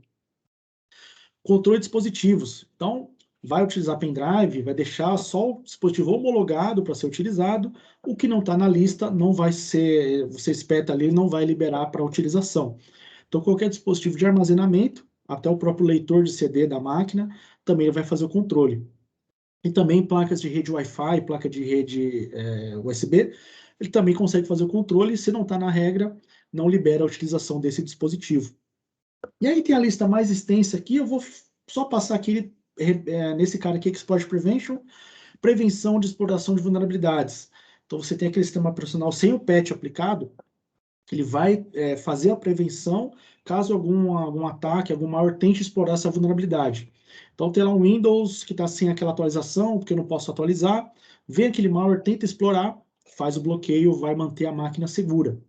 Speaker 4: Controle de dispositivos. Então, vai utilizar pendrive, vai deixar só o dispositivo homologado para ser utilizado. O que não está na lista não vai ser, você espeta ali, não vai liberar para utilização. Então, qualquer dispositivo de armazenamento, até o próprio leitor de CD da máquina, também vai fazer o controle. E também placas de rede Wi-Fi, placa de rede USB, ele também consegue fazer o controle, e se não está na regra, não libera a utilização desse dispositivo. E aí tem a lista mais extensa aqui, eu vou só passar aqui nesse cara aqui, Exploit Prevention, prevenção de exploração de vulnerabilidades. Então você tem aquele sistema operacional sem o patch aplicado, ele vai fazer a prevenção caso algum ataque, algum malware tente explorar essa vulnerabilidade. Então tem lá um Windows que está sem aquela atualização, porque eu não posso atualizar, vê aquele malware, tenta explorar, faz o bloqueio, vai manter a máquina segura.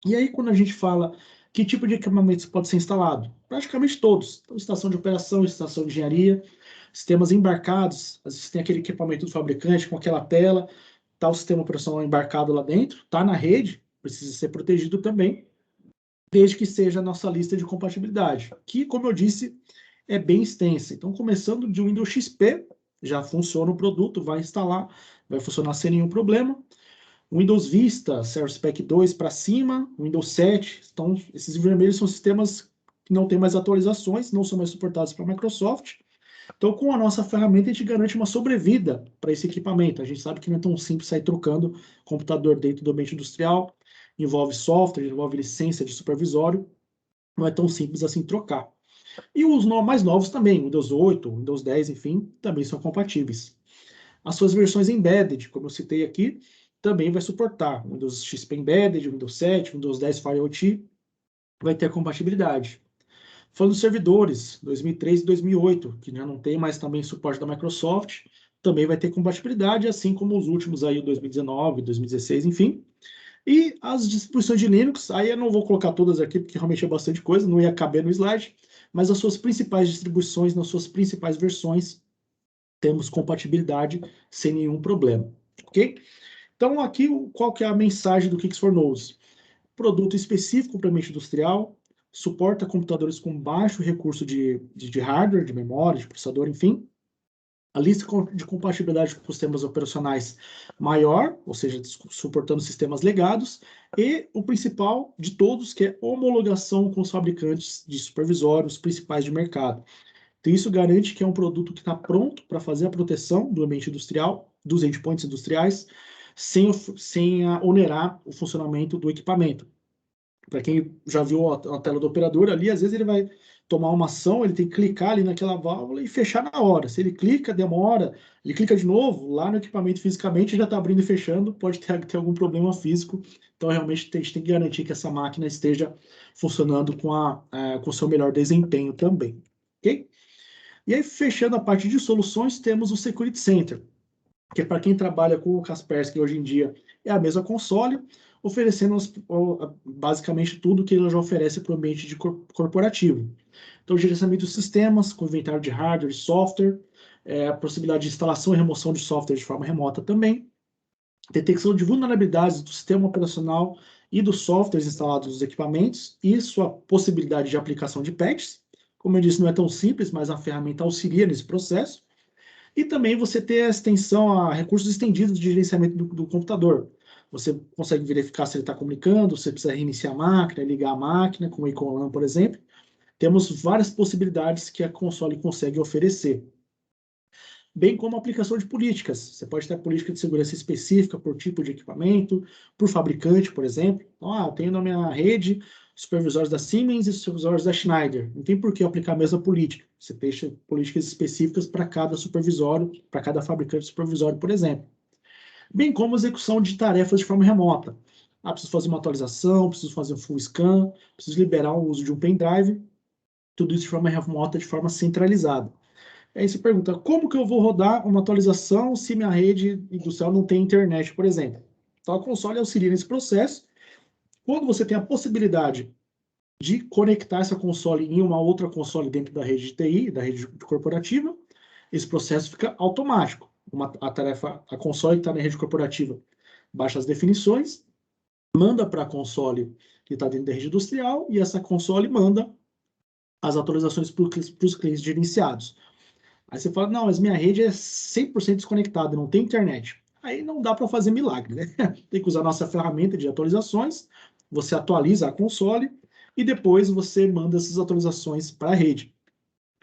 Speaker 4: E aí quando a gente fala que tipo de equipamentos pode ser instalado? Praticamente todos. Então, estação de operação, estação de engenharia, sistemas embarcados, às vezes tem aquele equipamento do fabricante com aquela tela, está o sistema operacional embarcado lá dentro, está na rede, precisa ser protegido também, desde que seja a nossa lista de compatibilidade, que, como eu disse, é bem extensa. Então, começando de Windows XP, já funciona o produto, vai instalar, vai funcionar sem nenhum problema. Windows Vista, Service Pack 2 para cima, Windows 7, então esses vermelhos são sistemas que não têm mais atualizações, não são mais suportados pela Microsoft. Então, com a nossa ferramenta, a gente garante uma sobrevida para esse equipamento. A gente sabe que não é tão simples sair trocando computador dentro do ambiente industrial, envolve software, envolve licença de supervisório, não é tão simples assim trocar. E os mais novos também, Windows 8, Windows 10, enfim, também são compatíveis. As suas versões embedded, como eu citei aqui, também vai suportar Windows XP Embedded, Windows 7, Windows 10 Fire OT, vai ter compatibilidade. Falando dos servidores, 2003 e 2008, que já não tem mais também suporte da Microsoft, também vai ter compatibilidade, assim como os últimos aí, 2019, 2016, enfim. E as distribuições de Linux, aí eu não vou colocar todas aqui, porque realmente é bastante coisa, não ia caber no slide, mas as suas principais distribuições, nas suas principais versões, temos compatibilidade sem nenhum problema, ok? Então, aqui, qual que é a mensagem do Kix4Nose? Produto específico para ambiente industrial, suporta computadores com baixo recurso de hardware, de memória, de processador, enfim. A lista de compatibilidade com sistemas operacionais maior, ou seja, suportando sistemas legados, e o principal de todos, que é homologação com os fabricantes de supervisórios principais de mercado. Então, isso garante que é um produto que está pronto para fazer a proteção do ambiente industrial, dos endpoints industriais, sem onerar o funcionamento do equipamento. Para quem já viu a tela do operador ali, às vezes ele vai tomar uma ação, ele tem que clicar ali naquela válvula e fechar na hora. Se ele clica, demora, ele clica de novo, lá no equipamento fisicamente já está abrindo e fechando, pode ter algum problema físico. Então, realmente, a gente tem que garantir que essa máquina esteja funcionando com o seu melhor desempenho também. Ok? E aí, fechando a parte de soluções, temos o Security Center, que para quem trabalha com o Kaspersky hoje em dia é a mesma console, oferecendo basicamente tudo que ele já oferece para o ambiente corporativo. Então, gerenciamento de sistemas, com inventário de hardware e software, a possibilidade de instalação e remoção de software de forma remota também, detecção de vulnerabilidades do sistema operacional e dos softwares instalados nos equipamentos e sua possibilidade de aplicação de patches. Como eu disse, não é tão simples, mas a ferramenta auxilia nesse processo. E também você ter a extensão a recursos estendidos de gerenciamento do computador. Você consegue verificar se ele está comunicando, se precisa reiniciar a máquina, ligar a máquina, com o Iconlan, por exemplo. Temos várias possibilidades que a console consegue oferecer. Bem como a aplicação de políticas. Você pode ter política de segurança específica por tipo de equipamento, por fabricante, por exemplo. Então, eu tenho na minha rede supervisores da Siemens e supervisores da Schneider. Não tem por que aplicar a mesma política. Você deixa políticas específicas para cada supervisório, para cada fabricante supervisório, por exemplo. Bem como a execução de tarefas de forma remota. Preciso fazer uma atualização, preciso fazer um full scan, preciso liberar o uso de um pendrive. Tudo isso de forma remota, de forma centralizada. Aí você pergunta, como que eu vou rodar uma atualização se minha rede industrial não tem internet, por exemplo? Então, a console auxilia nesse processo. Quando você tem a possibilidade de conectar essa console em uma outra console dentro da rede de TI, da rede corporativa, esse processo fica automático. A console que está na rede corporativa baixa as definições, manda para a console que está dentro da rede industrial, e essa console manda as atualizações para os clientes gerenciados. Aí você fala, não, mas minha rede é 100% desconectada, não tem internet. Aí não dá para fazer milagre, né? Tem que usar a nossa ferramenta de atualizações, você atualiza a console e depois você manda essas atualizações para a rede.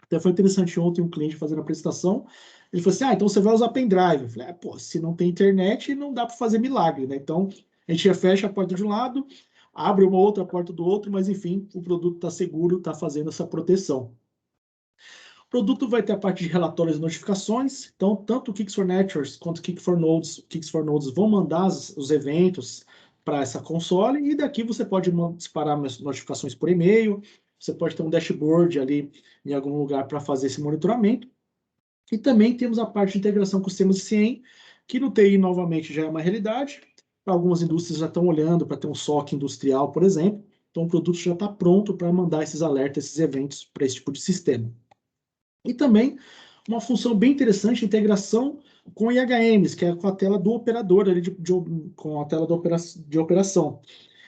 Speaker 4: Até foi interessante ontem um cliente fazendo a apresentação, ele falou assim, então você vai usar pendrive. Eu falei, se não tem internet, não dá para fazer milagre, né? Então, a gente já fecha a porta de um lado, abre uma outra porta do outro, mas enfim, o produto está seguro, está fazendo essa proteção. O produto vai ter a parte de relatórios e notificações, então tanto o Kix4Networks quanto o Kix4Nodes vão mandar os eventos para essa console, e daqui você pode disparar notificações por e-mail, você pode ter um dashboard ali em algum lugar para fazer esse monitoramento. E também temos a parte de integração com sistemas de CIEM, que no TI novamente já é uma realidade, algumas indústrias já estão olhando para ter um SOC industrial, por exemplo, então o produto já está pronto para mandar esses alertas, esses eventos para esse tipo de sistema. E também uma função bem interessante, integração com IHMs, que é com a tela do operador, ali com a tela de operação.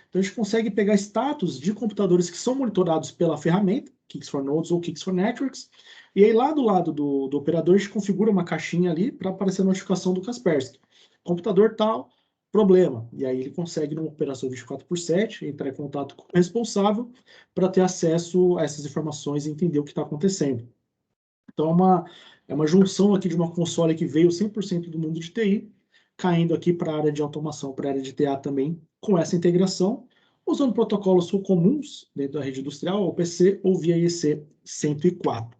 Speaker 4: Então, a gente consegue pegar status de computadores que são monitorados pela ferramenta, Kix4Nodes ou Kix4Networks, e aí lá do lado do operador, a gente configura uma caixinha ali para aparecer a notificação do Kaspersky. Computador tal, problema. E aí ele consegue, numa operação 24/7, entrar em contato com o responsável para ter acesso a essas informações e entender o que está acontecendo. Então, é uma junção aqui de uma console que veio 100% do mundo de TI, caindo aqui para a área de automação, para a área de TA também, com essa integração, usando protocolos comuns dentro da rede industrial, OPC ou via IEC 104.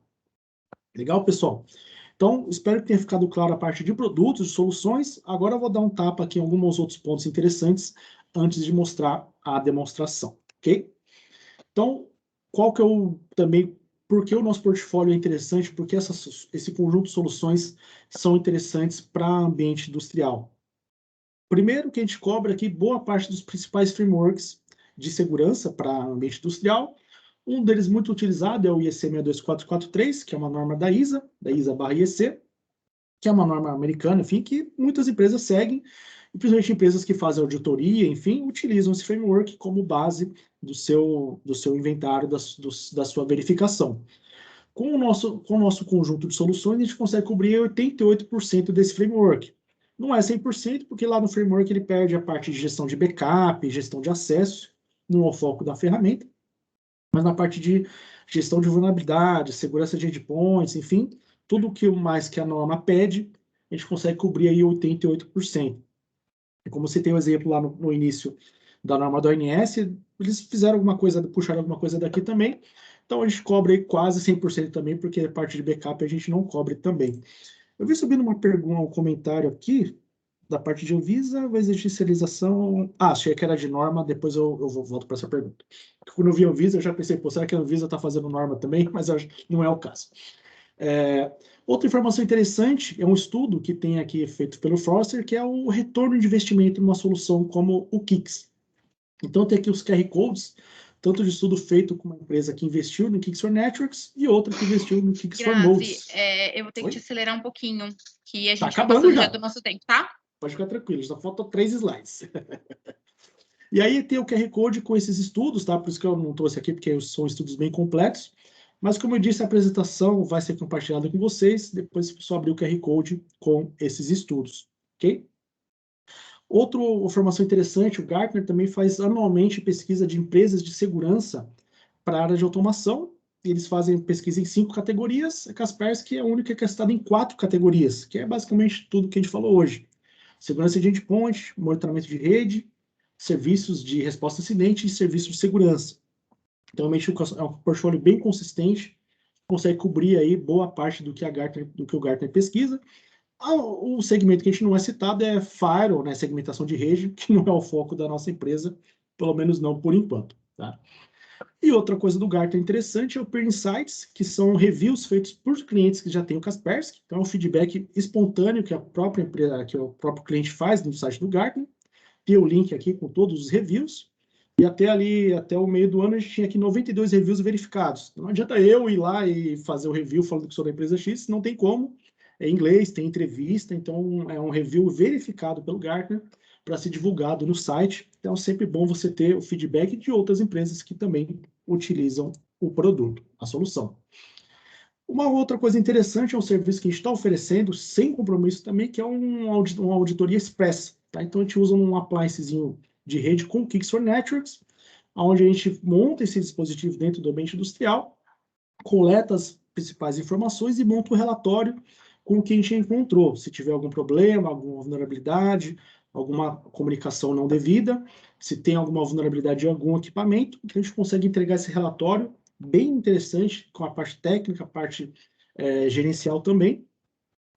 Speaker 4: Legal, pessoal? Então, espero que tenha ficado claro a parte de produtos e soluções. Agora eu vou dar um tapa aqui em alguns outros pontos interessantes antes de mostrar a demonstração, ok? Então, qual que eu também... Por que o nosso portfólio é interessante? Porque esse conjunto de soluções são interessantes para ambiente industrial. Primeiro, que a gente cobra aqui boa parte dos principais frameworks de segurança para ambiente industrial. Um deles muito utilizado é o IEC 62443, que é uma norma da ISA/IEC, que é uma norma americana, enfim, que muitas empresas seguem, e principalmente empresas que fazem auditoria, enfim, utilizam esse framework como base do seu inventário, da sua verificação. Com o nosso conjunto de soluções, a gente consegue cobrir 88% desse framework. Não é 100%, porque lá no framework ele perde a parte de gestão de backup, gestão de acesso, não é o foco da ferramenta, mas na parte de gestão de vulnerabilidade, segurança de endpoints, enfim, tudo o que mais que a norma pede, a gente consegue cobrir aí 88%. E como você tem o exemplo lá no início da norma da ONS, eles fizeram alguma coisa, puxaram alguma coisa daqui também, então a gente cobre aí quase 100% também, porque a parte de backup a gente não cobre também. Eu vi subindo uma pergunta, um comentário aqui, da parte de Anvisa, vai exigir serialização... achei que era de norma, depois eu volto para essa pergunta. Quando eu vi Anvisa, eu já pensei, pô, será que a Anvisa está fazendo norma também? Mas não é o caso. Outra informação interessante é um estudo que tem aqui feito pelo Forrester, que é o retorno de investimento em uma solução como o Kix. Então tem aqui os QR Codes, tanto de estudo feito com uma empresa que investiu no Kix for Networks e outra que investiu no Kix for Nodes.
Speaker 2: Eu vou ter que te acelerar um pouquinho, que a gente
Speaker 4: tá
Speaker 2: está
Speaker 4: acabando
Speaker 2: passando
Speaker 4: já
Speaker 2: do nosso tempo, tá?
Speaker 4: Pode ficar tranquilo, só faltam 3 slides. E aí tem o QR Code com esses estudos, tá? Por isso que eu não trouxe aqui, porque são estudos bem completos. Mas, como eu disse, a apresentação vai ser compartilhada com vocês, depois é só abrir o QR Code com esses estudos, ok? Outra informação interessante, o Gartner também faz anualmente pesquisa de empresas de segurança para a área de automação. Eles fazem pesquisa em 5 categorias, a Kaspersky é a única que é citada em 4 categorias, que é basicamente tudo que a gente falou hoje. Segurança de endpoint, monitoramento de rede, serviços de resposta a acidente e serviços de segurança. Então, realmente é um portfólio bem consistente, consegue cobrir aí boa parte do que o Gartner pesquisa. O segmento que a gente não é citado é Firewall, né, segmentação de rede, que não é o foco da nossa empresa, pelo menos não por enquanto. Tá? E outra coisa do Gartner interessante é o Peer Insights, que são reviews feitos por clientes que já têm o Kaspersky, então é um feedback espontâneo que a própria empresa, que o próprio cliente faz no site do Gartner. Tem o link aqui com todos os reviews, e até o meio do ano, a gente tinha aqui 92 reviews verificados. Não adianta eu ir lá e fazer o review falando que sou da empresa X, não tem como. É em inglês, tem entrevista, então é um review verificado pelo Gartner para ser divulgado no site. Então é sempre bom você ter o feedback de outras empresas que também utilizam o produto, a solução. Uma outra coisa interessante é um serviço que a gente está oferecendo, sem compromisso também, que é uma auditoria express. Tá? Então a gente usa um appliancezinho de rede com Kix for Networks, onde a gente monta esse dispositivo dentro do ambiente industrial, coleta as principais informações e monta o relatório com o que a gente encontrou. Se tiver algum problema, alguma vulnerabilidade, alguma comunicação não devida, se tem alguma vulnerabilidade em algum equipamento, a gente consegue entregar esse relatório bem interessante, com a parte técnica, a parte gerencial também.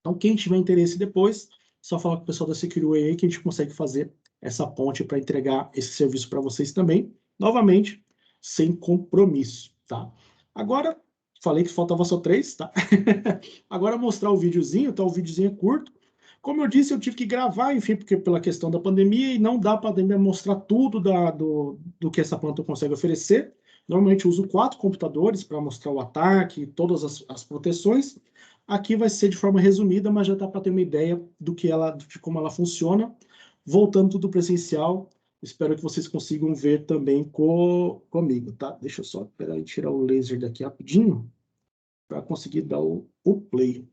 Speaker 4: Então, quem tiver interesse depois, só falar com o pessoal da SecureWay aí que a gente consegue fazer essa ponte para entregar esse serviço para vocês também, novamente, sem compromisso, tá? Agora, falei que faltava só 3, tá? Agora mostrar o videozinho, tá? O videozinho é curto. Como eu disse, eu tive que gravar, enfim, porque pela questão da pandemia, e não dá para mostrar tudo do que essa planta consegue oferecer. Normalmente eu uso 4 computadores para mostrar o ataque, todas as proteções. Aqui vai ser de forma resumida, mas já dá para ter uma ideia de como ela funciona. Voltando tudo presencial, espero que vocês consigam ver também comigo, tá? Deixa eu só tirar o laser daqui rapidinho para conseguir dar o play.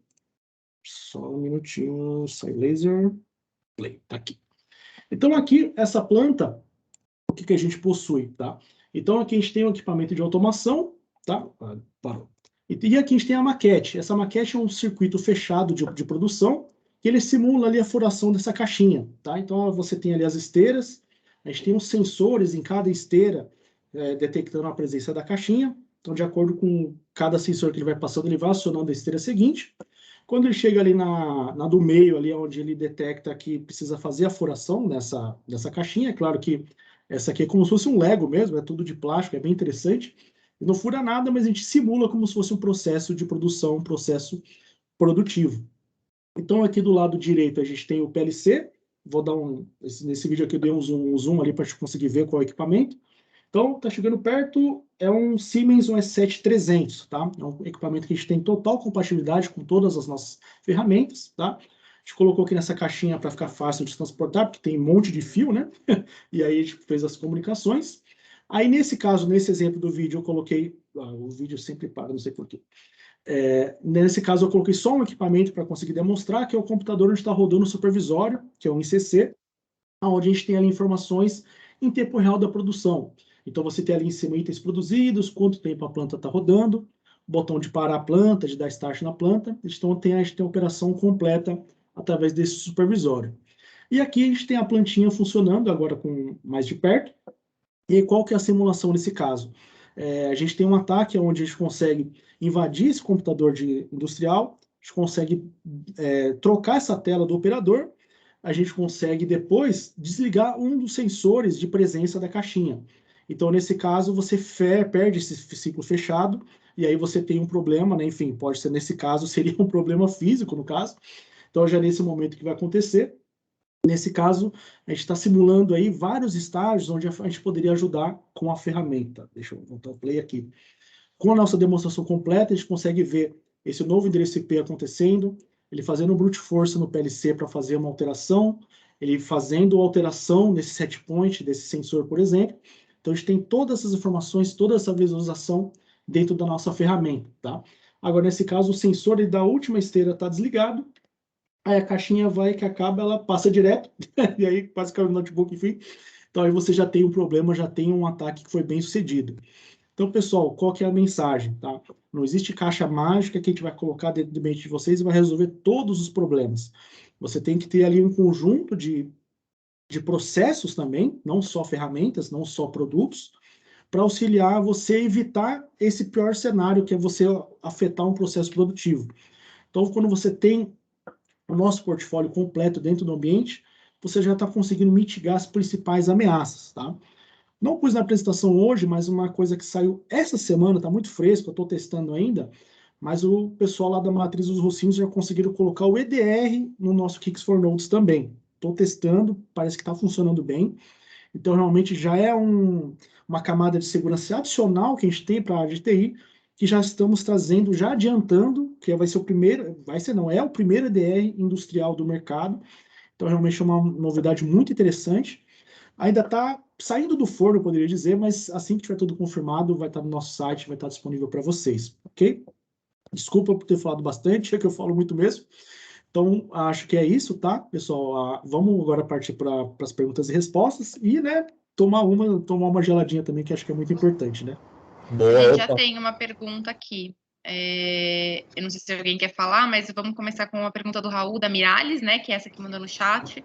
Speaker 4: Só um minutinho, sai laser, play, tá aqui. Então aqui, essa planta, o que a gente possui, tá? Então aqui a gente tem um equipamento de automação, tá? Parou. E aqui a gente tem a maquete. Essa maquete é um circuito fechado de produção, que ele simula ali a furação dessa caixinha, tá? Então você tem ali as esteiras, a gente tem uns sensores em cada esteira detectando a presença da caixinha. Então, de acordo com cada sensor que ele vai passando, ele vai acionando a esteira seguinte. Quando ele chega ali na do meio, ali onde ele detecta que precisa fazer a furação dessa caixinha, é claro que essa aqui é como se fosse um Lego mesmo, é tudo de plástico, é bem interessante. Não fura nada, mas a gente simula como se fosse um processo de produção, um processo produtivo. Então, aqui do lado direito, a gente tem o PLC. Vou dar nesse vídeo aqui eu dei um zoom ali para a gente conseguir ver qual é o equipamento. Então, está chegando perto, é um Siemens S7300, tá? É um equipamento que a gente tem total compatibilidade com todas as nossas ferramentas, tá? A gente colocou aqui nessa caixinha para ficar fácil de transportar, porque tem um monte de fio, né? E aí a gente fez as comunicações. Aí, nesse caso, nesse exemplo do vídeo, eu coloquei... o vídeo sempre para, não sei porquê. Nesse caso, eu coloquei só um equipamento para conseguir demonstrar, que é o computador onde está rodando o supervisório, que é o ICC, onde a gente tem ali informações em tempo real da produção. Então, você tem ali em cima itens produzidos, quanto tempo a planta está rodando, botão de parar a planta, de dar start na planta. Então, a gente tem a operação completa através desse supervisório. E aqui a gente tem a plantinha funcionando, agora com mais de perto. E aí, qual que é a simulação nesse caso? A gente tem um ataque onde a gente consegue invadir esse computador industrial, a gente consegue trocar essa tela do operador, a gente consegue depois desligar um dos sensores de presença da caixinha. Então, nesse caso, você perde esse ciclo fechado, e aí você tem um problema, né? Enfim, pode ser nesse caso, seria um problema físico, no caso. Então, já nesse momento que vai acontecer. Nesse caso, a gente está simulando aí vários estágios onde a gente poderia ajudar com a ferramenta. Deixa eu voltar o play aqui. Com a nossa demonstração completa, a gente consegue ver esse novo endereço IP acontecendo, ele fazendo um brute force no PLC para fazer uma alteração, ele fazendo alteração nesse set point desse sensor, por exemplo. Então, a gente tem todas essas informações, toda essa visualização dentro da nossa ferramenta, tá? Agora, nesse caso, o sensor da última esteira está desligado, aí a caixinha vai que acaba, ela passa direto, e aí quase caiu no notebook, enfim. Então, aí você já tem um problema, já tem um ataque que foi bem sucedido. Então, pessoal, qual que é a mensagem, tá? Não existe caixa mágica que a gente vai colocar dentro do ambiente de vocês e vai resolver todos os problemas. Você tem que ter ali um conjunto de processos também, não só ferramentas, não só produtos, para auxiliar você a evitar esse pior cenário, que é você afetar um processo produtivo. Então, quando você tem o nosso portfólio completo dentro do ambiente, você já está conseguindo mitigar as principais ameaças, tá? Não pus na apresentação hoje, mas uma coisa que saiu essa semana, está muito fresco, eu estou testando ainda, mas o pessoal lá da Matriz dos Rocinhos já conseguiram colocar o EDR no nosso Kix for Nodes também. Estou testando, parece que está funcionando bem. Então, realmente, já é uma camada de segurança adicional que a gente tem para a área de TI, que já estamos trazendo, já adiantando, que vai ser o primeiro, é o primeiro EDR industrial do mercado. Então, realmente é uma novidade muito interessante. Ainda está saindo do forno, eu poderia dizer, mas assim que tiver tudo confirmado, vai estar no nosso site, vai estar disponível para vocês, ok? Desculpa por ter falado bastante, é que eu falo muito mesmo. Então, acho que é isso, tá, pessoal? Vamos agora partir para as perguntas e respostas e, né, tomar uma geladinha também, que acho que é muito importante, né?
Speaker 2: A gente já tem uma pergunta aqui. Eu não sei se alguém quer falar, mas vamos começar com uma pergunta do Raul, da Miralles, né, que é essa que mandou no chat.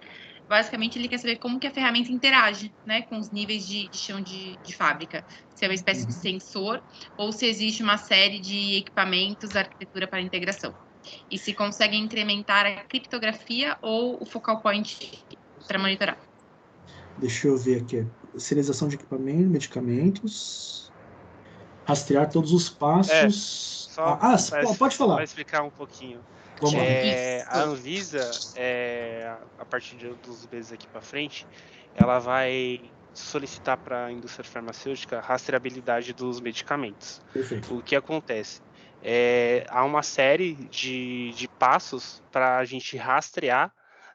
Speaker 2: Basicamente, ele quer saber como que a ferramenta interage, né, com os níveis de chão de fábrica. Se é uma espécie de sensor ou se existe uma série de equipamentos, arquitetura para integração. E se consegue incrementar a criptografia ou o focal point para monitorar.
Speaker 4: Deixa eu ver aqui. Serialização de equipamentos, medicamentos. Rastrear todos os passos. Pode falar.
Speaker 5: Vai explicar um pouquinho.
Speaker 4: Vamos lá.
Speaker 5: A Anvisa, a partir dos meses aqui para frente, ela vai solicitar para a indústria farmacêutica a rastreabilidade dos medicamentos.
Speaker 4: Perfeito.
Speaker 5: O que acontece? Há uma série de passos para a gente rastrear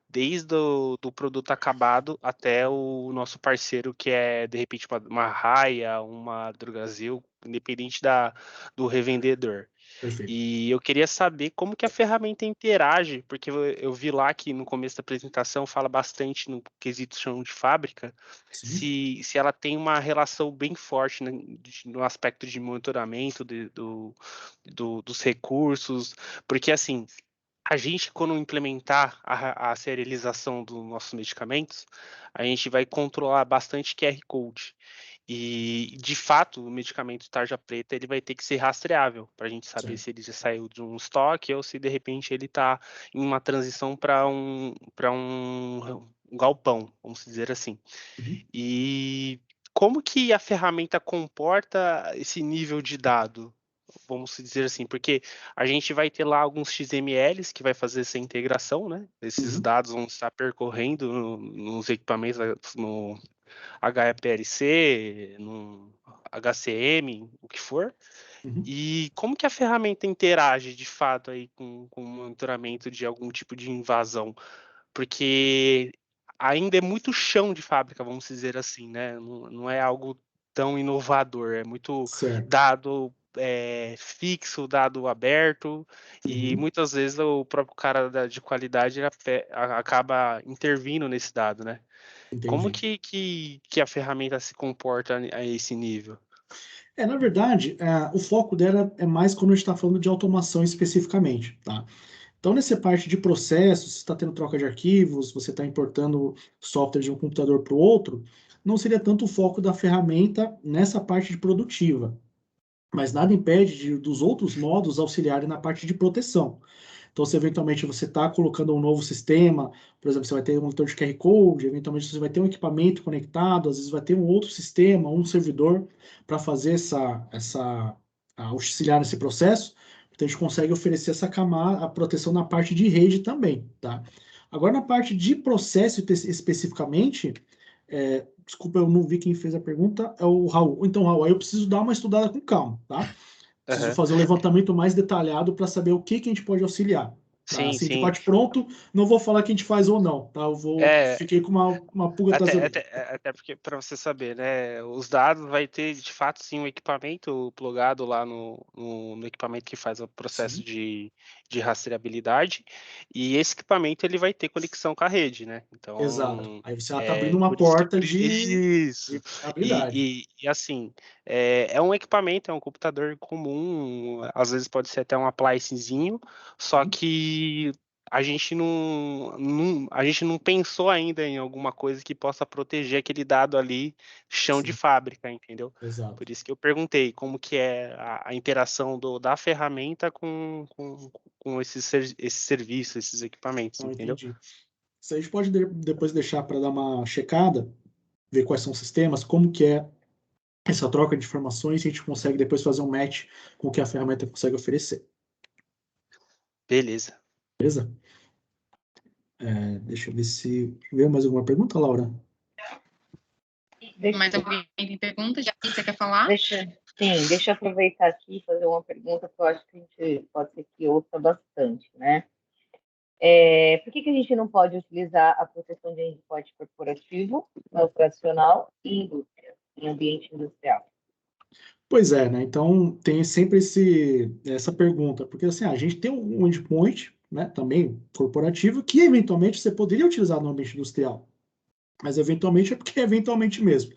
Speaker 5: desde do produto acabado até o nosso parceiro, que é, de repente, uma Raia, uma Drogasil, independente do revendedor.
Speaker 4: Perfeito.
Speaker 5: E eu queria saber como que a ferramenta interage, porque eu vi lá que no começo da apresentação fala bastante no quesito chão de fábrica, se ela tem uma relação bem forte no aspecto de monitoramento dos recursos, porque assim, a gente, quando implementar a serialização dos nossos medicamentos, a gente vai controlar bastante QR Code. E, de fato, o medicamento tarja preta ele vai ter que ser rastreável para a gente saber se ele já saiu de um estoque ou se, de repente, ele está em uma transição para um galpão, vamos dizer assim. E como que a ferramenta comporta esse nível de dado? Vamos dizer assim, porque a gente vai ter lá alguns XMLs que vai fazer essa integração, né? Esses dados vão estar percorrendo nos equipamentos, no HPLC, no HCM, o que for. E como que a ferramenta interage, de fato, aí com o monitoramento de algum tipo de invasão? Porque ainda é muito chão de fábrica, vamos dizer assim, né? Não é algo tão inovador, é muito dado fixo, dado aberto, e muitas vezes o próprio cara de qualidade acaba intervindo nesse dado, né?
Speaker 4: Entendi.
Speaker 5: Como que a ferramenta se comporta a esse nível?
Speaker 4: Na verdade, o foco dela é mais quando a gente está falando de automação especificamente, tá? Então, nessa parte de processos, você está tendo troca de arquivos, você está importando software de um computador para o outro, não seria tanto o foco da ferramenta nessa parte de produtiva. Mas nada impede dos outros modos auxiliarem na parte de proteção. Então, se eventualmente você está colocando um novo sistema, por exemplo, você vai ter um leitor de QR Code, eventualmente você vai ter um equipamento conectado, às vezes vai ter um outro sistema, um servidor, para fazer auxiliar nesse processo. Então, a gente consegue oferecer essa camada, a proteção na parte de rede também, tá? Agora, na parte de processo especificamente, desculpa, eu não vi quem fez a pergunta, é o Raul. Então, Raul, aí eu preciso dar uma estudada com calma, tá? Preciso fazer um levantamento mais detalhado para saber o que a gente pode auxiliar. Tá?
Speaker 5: Sim,
Speaker 4: Assim, de
Speaker 5: sim.
Speaker 4: bate pronto, não vou falar que a gente faz ou não, tá? Fiquei com uma pulga atrás da orelha.
Speaker 5: Até porque, para você saber, né, os dados vai ter, de fato, sim, um equipamento plugado lá no equipamento que faz o processo de rastreabilidade, e esse equipamento ele vai ter conexão com a rede, né? Então,
Speaker 4: Exato. Aí você está abrindo uma
Speaker 5: por isso que
Speaker 4: porta de
Speaker 5: isso.
Speaker 4: habilidade.
Speaker 5: E assim, é um equipamento, é um computador comum, às vezes pode ser até um appliancezinho, só que a gente não pensou ainda em alguma coisa que possa proteger aquele dado ali, chão de
Speaker 4: Sim.
Speaker 5: fábrica, entendeu?
Speaker 4: Exato.
Speaker 5: Por isso que eu perguntei como que é a interação da ferramenta com esse serviço, esses equipamentos,
Speaker 4: Então,
Speaker 5: entendeu?
Speaker 4: entendi. Isso a gente pode depois deixar para dar uma checada, ver quais são os sistemas, como que é essa troca de informações, e a gente consegue depois fazer um match com o que a ferramenta consegue oferecer.
Speaker 5: Beleza.
Speaker 4: Beleza? Deixa eu ver se... Veio mais alguma pergunta, Laura?
Speaker 2: Mais alguém tem pergunta? Já você quer falar?
Speaker 6: Deixa eu aproveitar aqui e fazer uma pergunta que eu acho que a gente pode ser que ouça bastante, né? Por que a gente não pode utilizar a proteção de endpoint corporativo, não operacional e indústria, em ambiente industrial?
Speaker 4: Pois é, né? Então tem sempre essa pergunta, porque assim, a gente tem um endpoint, né, também corporativo, que eventualmente você poderia utilizar no ambiente industrial, mas eventualmente é porque é eventualmente mesmo.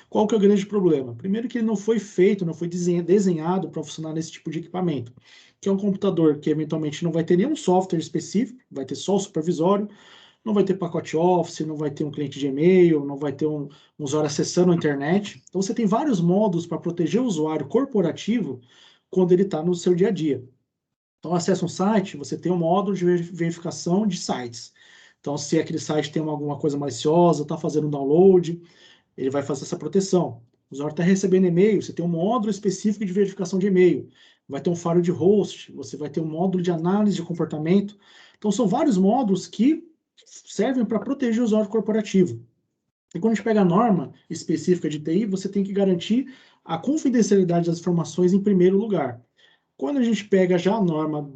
Speaker 4: Qual que é o grande problema? Primeiro que ele não foi feito, não foi desenhado para funcionar nesse tipo de equipamento, que é um computador que eventualmente não vai ter nenhum software específico, vai ter só o supervisório, não vai ter pacote Office, não vai ter um cliente de e-mail, não vai ter um usuário acessando a internet. Então, você tem vários modos para proteger o usuário corporativo quando ele está no seu dia a dia. Então, acessa um site, você tem um módulo de verificação de sites. Então, se aquele site tem alguma coisa maliciosa, está fazendo um download, ele vai fazer essa proteção. O usuário está recebendo e-mail, você tem um módulo específico de verificação de e-mail. Vai ter um firewall de host, você vai ter um módulo de análise de comportamento. Então, são vários módulos que servem para proteger o usuário corporativo. E quando a gente pega a norma específica de TI, você tem que garantir a confidencialidade das informações em primeiro lugar. Quando a gente pega já a norma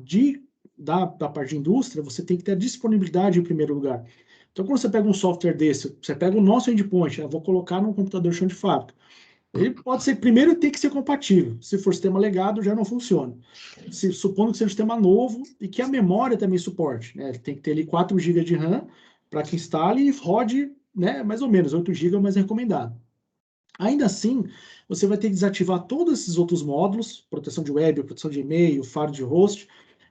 Speaker 4: da parte de indústria, você tem que ter a disponibilidade em primeiro lugar. Então, quando você pega um software desse, você pega o nosso endpoint, eu vou colocar num computador chão de fábrica. Ele pode ser, primeiro, tem que ser compatível. Se for sistema legado, já não funciona. Supondo que seja um sistema novo e que a memória também suporte, né? Tem que ter ali 4 GB de RAM para que instale e rode, né, mais ou menos, 8 GB é mais recomendado. Ainda assim, você vai ter que desativar todos esses outros módulos, proteção de web, proteção de e-mail, firewall de host,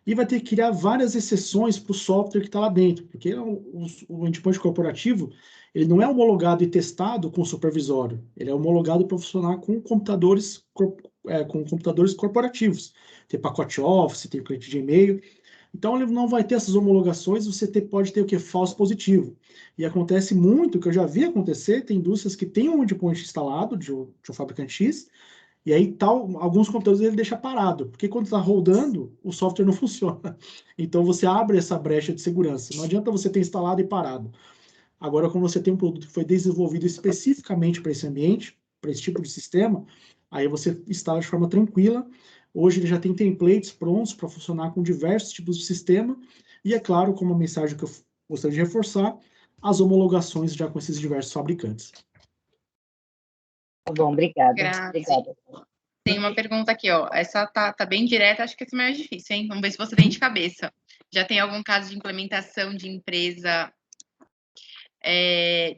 Speaker 4: e vai ter que criar várias exceções para o software que está lá dentro, porque o endpoint corporativo ele não é homologado e testado com supervisório, ele é homologado para funcionar com computadores corporativos. Tem pacote Office, tem cliente de e-mail. Então ele não vai ter essas homologações, você pode ter o que? Falso positivo. E acontece muito, que eu já vi acontecer, tem indústrias que têm um endpoint instalado de um fabricante X, e aí alguns computadores ele deixa parado, porque quando está rodando, o software não funciona. Então você abre essa brecha de segurança. Não adianta você ter instalado e parado. Agora, quando você tem um produto que foi desenvolvido especificamente para esse ambiente, para esse tipo de sistema, aí você instala de forma tranquila. Hoje ele já tem templates prontos para funcionar com diversos tipos de sistema. E é claro, como a mensagem que eu gostaria de reforçar, as homologações já com esses diversos fabricantes.
Speaker 6: Tá bom, obrigada.
Speaker 2: Obrigada. Tem uma pergunta aqui, ó. Essa tá bem direta, acho que essa é mais difícil, hein? Vamos ver se você tem de cabeça. Já tem algum caso de implementação de empresa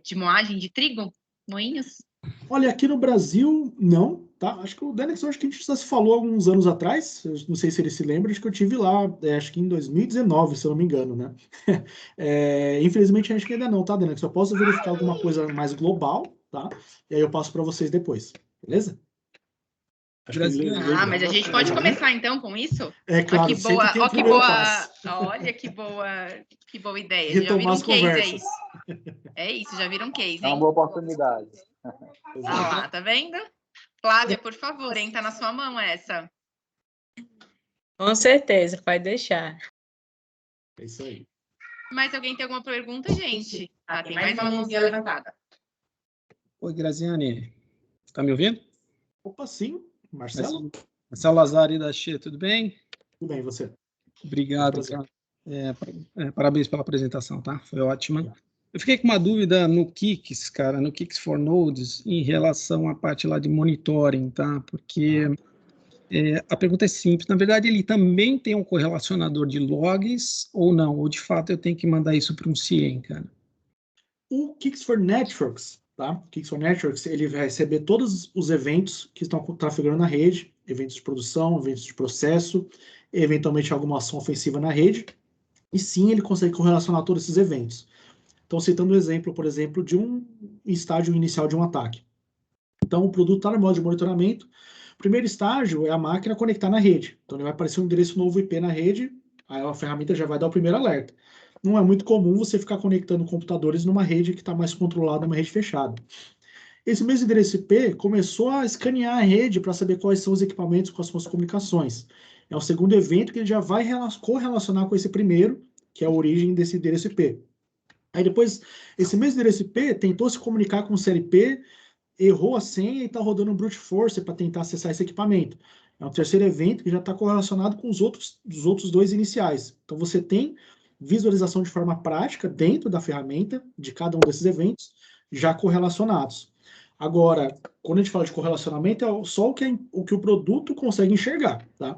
Speaker 2: de moagem de trigo? Moinhos?
Speaker 4: Olha, aqui no Brasil, não. tá? Acho que o Denexon, acho que a gente já se falou alguns anos atrás, eu não sei se ele se lembra, acho que eu tive lá, acho que em 2019, se eu não me engano, né? Infelizmente, acho que ainda não, tá, Denexon? Eu posso verificar alguma coisa mais global, tá? E aí eu passo para vocês depois, beleza? Acho que
Speaker 2: mas a gente pode começar então com isso?
Speaker 4: É claro,
Speaker 2: que boa,
Speaker 4: sempre tem o primeiro passo.
Speaker 2: Olha que boa ideia.
Speaker 4: Retomar as conversas.
Speaker 2: É isso, já viram um case, hein?
Speaker 7: É uma boa oportunidade.
Speaker 2: Ah lá, tá vendo? Flávia, por favor, hein? Tá na sua mão essa.
Speaker 8: Com certeza, pode deixar.
Speaker 4: É isso aí.
Speaker 2: Mais alguém tem alguma pergunta, gente? Tem mais uma mãozinha levantada.
Speaker 9: Oi, Graziane. Tá me ouvindo?
Speaker 4: Opa, sim. Marcelo?
Speaker 9: Marcelo Lazari da Xê, tudo bem?
Speaker 4: Tudo bem, e você?
Speaker 9: Obrigado, cara. Parabéns pela apresentação, tá? Foi ótima. Eu fiquei com uma dúvida no Kix, cara, no Kix for Nodes, em relação à parte lá de monitoring, tá? Porque a pergunta é simples. Na verdade, ele também tem um correlacionador de logs ou não? Ou, de fato, eu tenho que mandar isso para um CIEM, cara?
Speaker 4: O Kix for Networks, tá? O Kix for Networks, ele vai receber todos os eventos que estão trafegando na rede, eventos de produção, eventos de processo, eventualmente alguma ação ofensiva na rede, e sim, ele consegue correlacionar todos esses eventos. Então, citando o exemplo, por exemplo, de um estágio inicial de um ataque. Então, o produto está no modo de monitoramento. O primeiro estágio é a máquina conectar na rede. Então, ele vai aparecer um endereço novo IP na rede, aí a ferramenta já vai dar o primeiro alerta. Não é muito comum você ficar conectando computadores numa rede que está mais controlada, numa rede fechada. Esse mesmo endereço IP começou a escanear a rede para saber quais são os equipamentos, quais são as comunicações. É o segundo evento que ele já vai correlacionar com esse primeiro, que é a origem desse endereço IP. Aí depois, esse mesmo endereço IP tentou se comunicar com o CLP, errou a senha e está rodando um brute force para tentar acessar esse equipamento. É um terceiro evento que já está correlacionado com os outros dois iniciais. Então você tem visualização de forma prática dentro da ferramenta de cada um desses eventos já correlacionados. Agora, quando a gente fala de correlacionamento, é só o que o produto consegue enxergar, tá?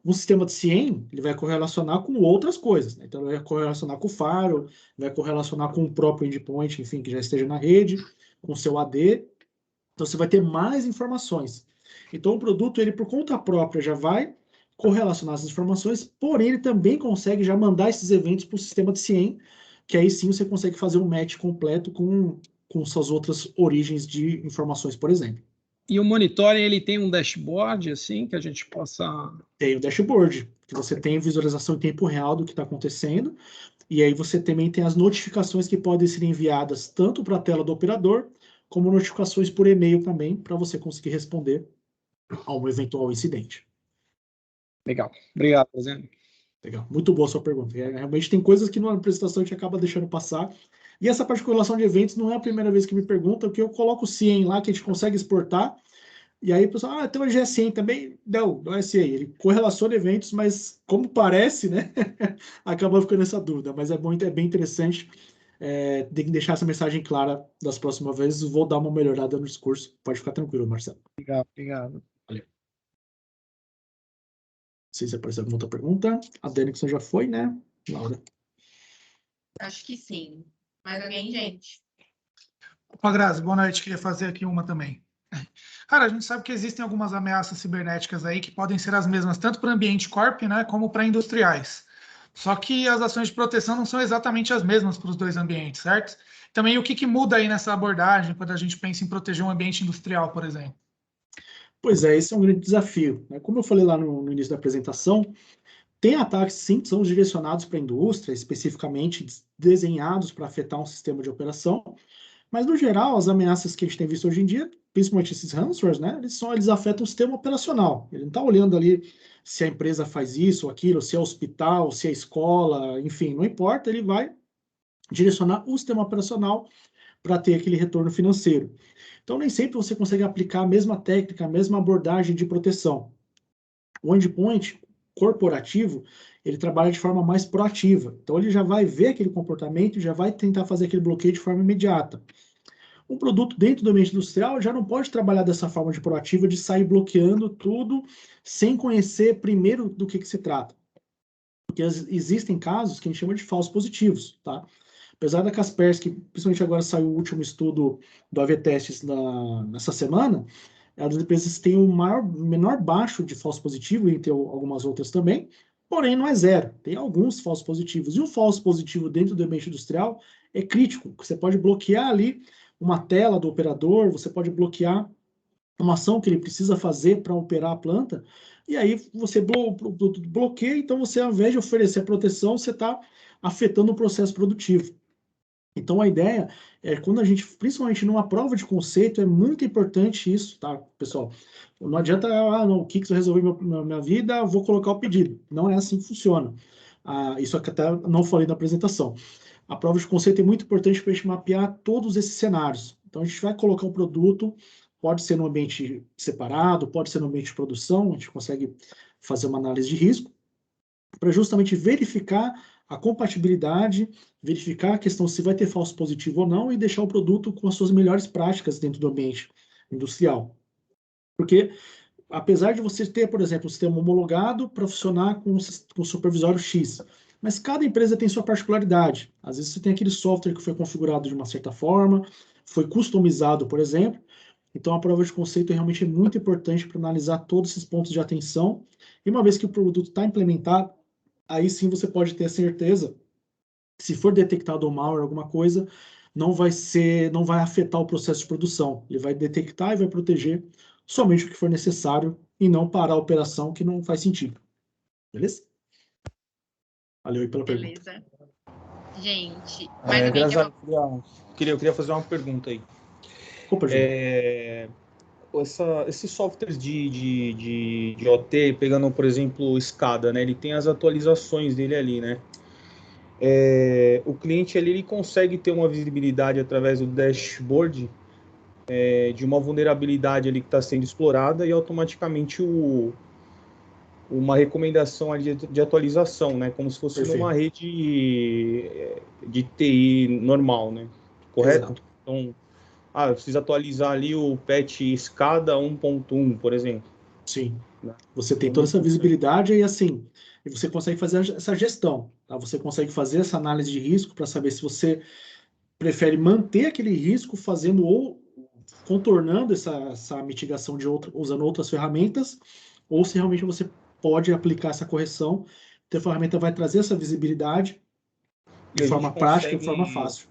Speaker 4: Um sistema de CIEM, ele vai correlacionar com outras coisas, né? Então, ele vai correlacionar com o firewall, vai correlacionar com o próprio endpoint, enfim, que já esteja na rede, com o seu AD. Então, você vai ter mais informações. Então, o produto, ele por conta própria, já vai correlacionar essas informações, porém, ele também consegue já mandar esses eventos para o sistema de CIEM, que aí sim você consegue fazer um match completo com suas outras origens de informações, por exemplo.
Speaker 9: E o monitoring, ele tem um dashboard, assim, que a gente possa...
Speaker 4: Tem o dashboard, que você tem visualização em tempo real do que está acontecendo, e aí você também tem as notificações que podem ser enviadas tanto para a tela do operador, como notificações por e-mail também, para você conseguir responder a um eventual incidente.
Speaker 9: Legal. Obrigado, Zé.
Speaker 4: Legal. Muito boa a sua pergunta. Realmente tem coisas que na apresentação a gente acaba deixando passar. E essa parte de correlação de eventos não é a primeira vez que me perguntam, que eu coloco o CIEM lá, que a gente consegue exportar, e aí o pessoal, tem o GSM também? Não é CIEM. Ele correlaciona eventos, mas como parece, né, acaba ficando essa dúvida. Mas é bem interessante. Tem que deixar essa mensagem clara das próximas vezes. Vou dar uma melhorada no discurso. Pode ficar tranquilo, Marcelo.
Speaker 9: Obrigado.
Speaker 4: Valeu. Não sei se apareceu alguma outra pergunta. A Denixon já foi, né, Laura?
Speaker 2: Acho que sim. Mais alguém, gente?
Speaker 10: Opa, Grazi, boa noite. Queria fazer aqui uma também. Cara, a gente sabe que existem algumas ameaças cibernéticas aí que podem ser as mesmas tanto para o ambiente corp, né, como para industriais. Só que as ações de proteção não são exatamente as mesmas para os dois ambientes, certo? Também o que muda aí nessa abordagem quando a gente pensa em proteger um ambiente industrial, por exemplo?
Speaker 4: Pois é, esse é um grande desafio, né? Como eu falei lá no início da apresentação, tem ataques, sim, que são direcionados para a indústria, especificamente desenhados para afetar um sistema de operação, mas, no geral, as ameaças que a gente tem visto hoje em dia, principalmente esses ransomwares, né, eles afetam o sistema operacional. Ele não está olhando ali se a empresa faz isso ou aquilo, se é hospital, se é escola, enfim, não importa, ele vai direcionar o sistema operacional para ter aquele retorno financeiro. Então, nem sempre você consegue aplicar a mesma técnica, a mesma abordagem de proteção. O endpoint corporativo, ele trabalha de forma mais proativa. Então, ele já vai ver aquele comportamento e já vai tentar fazer aquele bloqueio de forma imediata. Um produto dentro do ambiente industrial já não pode trabalhar dessa forma de proativa, de sair bloqueando tudo sem conhecer primeiro do que se trata. Porque existem casos que a gente chama de falsos positivos, tá? Apesar da Kaspersky, principalmente agora saiu o último estudo do AV Testes nessa semana, é uma das empresas que tem o menor baixo de falso positivo, e tem algumas outras também, porém não é zero, tem alguns falsos positivos. E o falso positivo dentro do ambiente industrial é crítico, você pode bloquear ali uma tela do operador, você pode bloquear uma ação que ele precisa fazer para operar a planta, e aí você bloqueia, então você, ao invés de oferecer a proteção, você está afetando o processo produtivo. Então, a ideia é, quando a gente, principalmente numa prova de conceito, é muito importante isso, tá, pessoal? Não adianta, não, o Kix vai resolver minha vida, vou colocar o pedido. Não é assim que funciona. Isso aqui até não falei na apresentação. A prova de conceito é muito importante para a gente mapear todos esses cenários. Então, a gente vai colocar um produto, pode ser no ambiente separado, pode ser no ambiente de produção, a gente consegue fazer uma análise de risco, para justamente verificar a compatibilidade, verificar a questão se vai ter falso positivo ou não e deixar o produto com as suas melhores práticas dentro do ambiente industrial. Porque, apesar de você ter, por exemplo, um sistema homologado para funcionar com o supervisório X, mas cada empresa tem sua particularidade. Às vezes você tem aquele software que foi configurado de uma certa forma, foi customizado, por exemplo. Então, a prova de conceito realmente é muito importante para analisar todos esses pontos de atenção. E uma vez que o produto está implementado, aí sim você pode ter a certeza que, se for detectado o malware, alguma coisa, não vai afetar o processo de produção. Ele vai detectar e vai proteger somente o que for necessário e não parar a operação, que não faz sentido. Beleza? Valeu aí pela pergunta.
Speaker 2: Beleza. Gente, mais alguém
Speaker 7: Graziano, eu queria fazer uma pergunta aí.
Speaker 4: Opa,
Speaker 7: Esses softwares de OT, pegando, por exemplo, o SCADA, né? Ele tem as atualizações dele ali, né? O cliente ali, ele consegue ter uma visibilidade através do dashboard de uma vulnerabilidade ali que está sendo explorada e automaticamente uma recomendação ali de atualização, né? Como se fosse numa rede de TI normal, né? Correto?
Speaker 4: Exato.
Speaker 7: Então, eu preciso atualizar ali o patch SCADA 1.1, por exemplo.
Speaker 4: Sim. Você tem toda essa visibilidade e, assim, você consegue fazer essa gestão, tá? Você consegue fazer essa análise de risco para saber se você prefere manter aquele risco fazendo ou contornando essa mitigação usando outras ferramentas, ou se realmente você pode aplicar essa correção. Então, a ferramenta vai trazer essa visibilidade de forma prática e de forma fácil.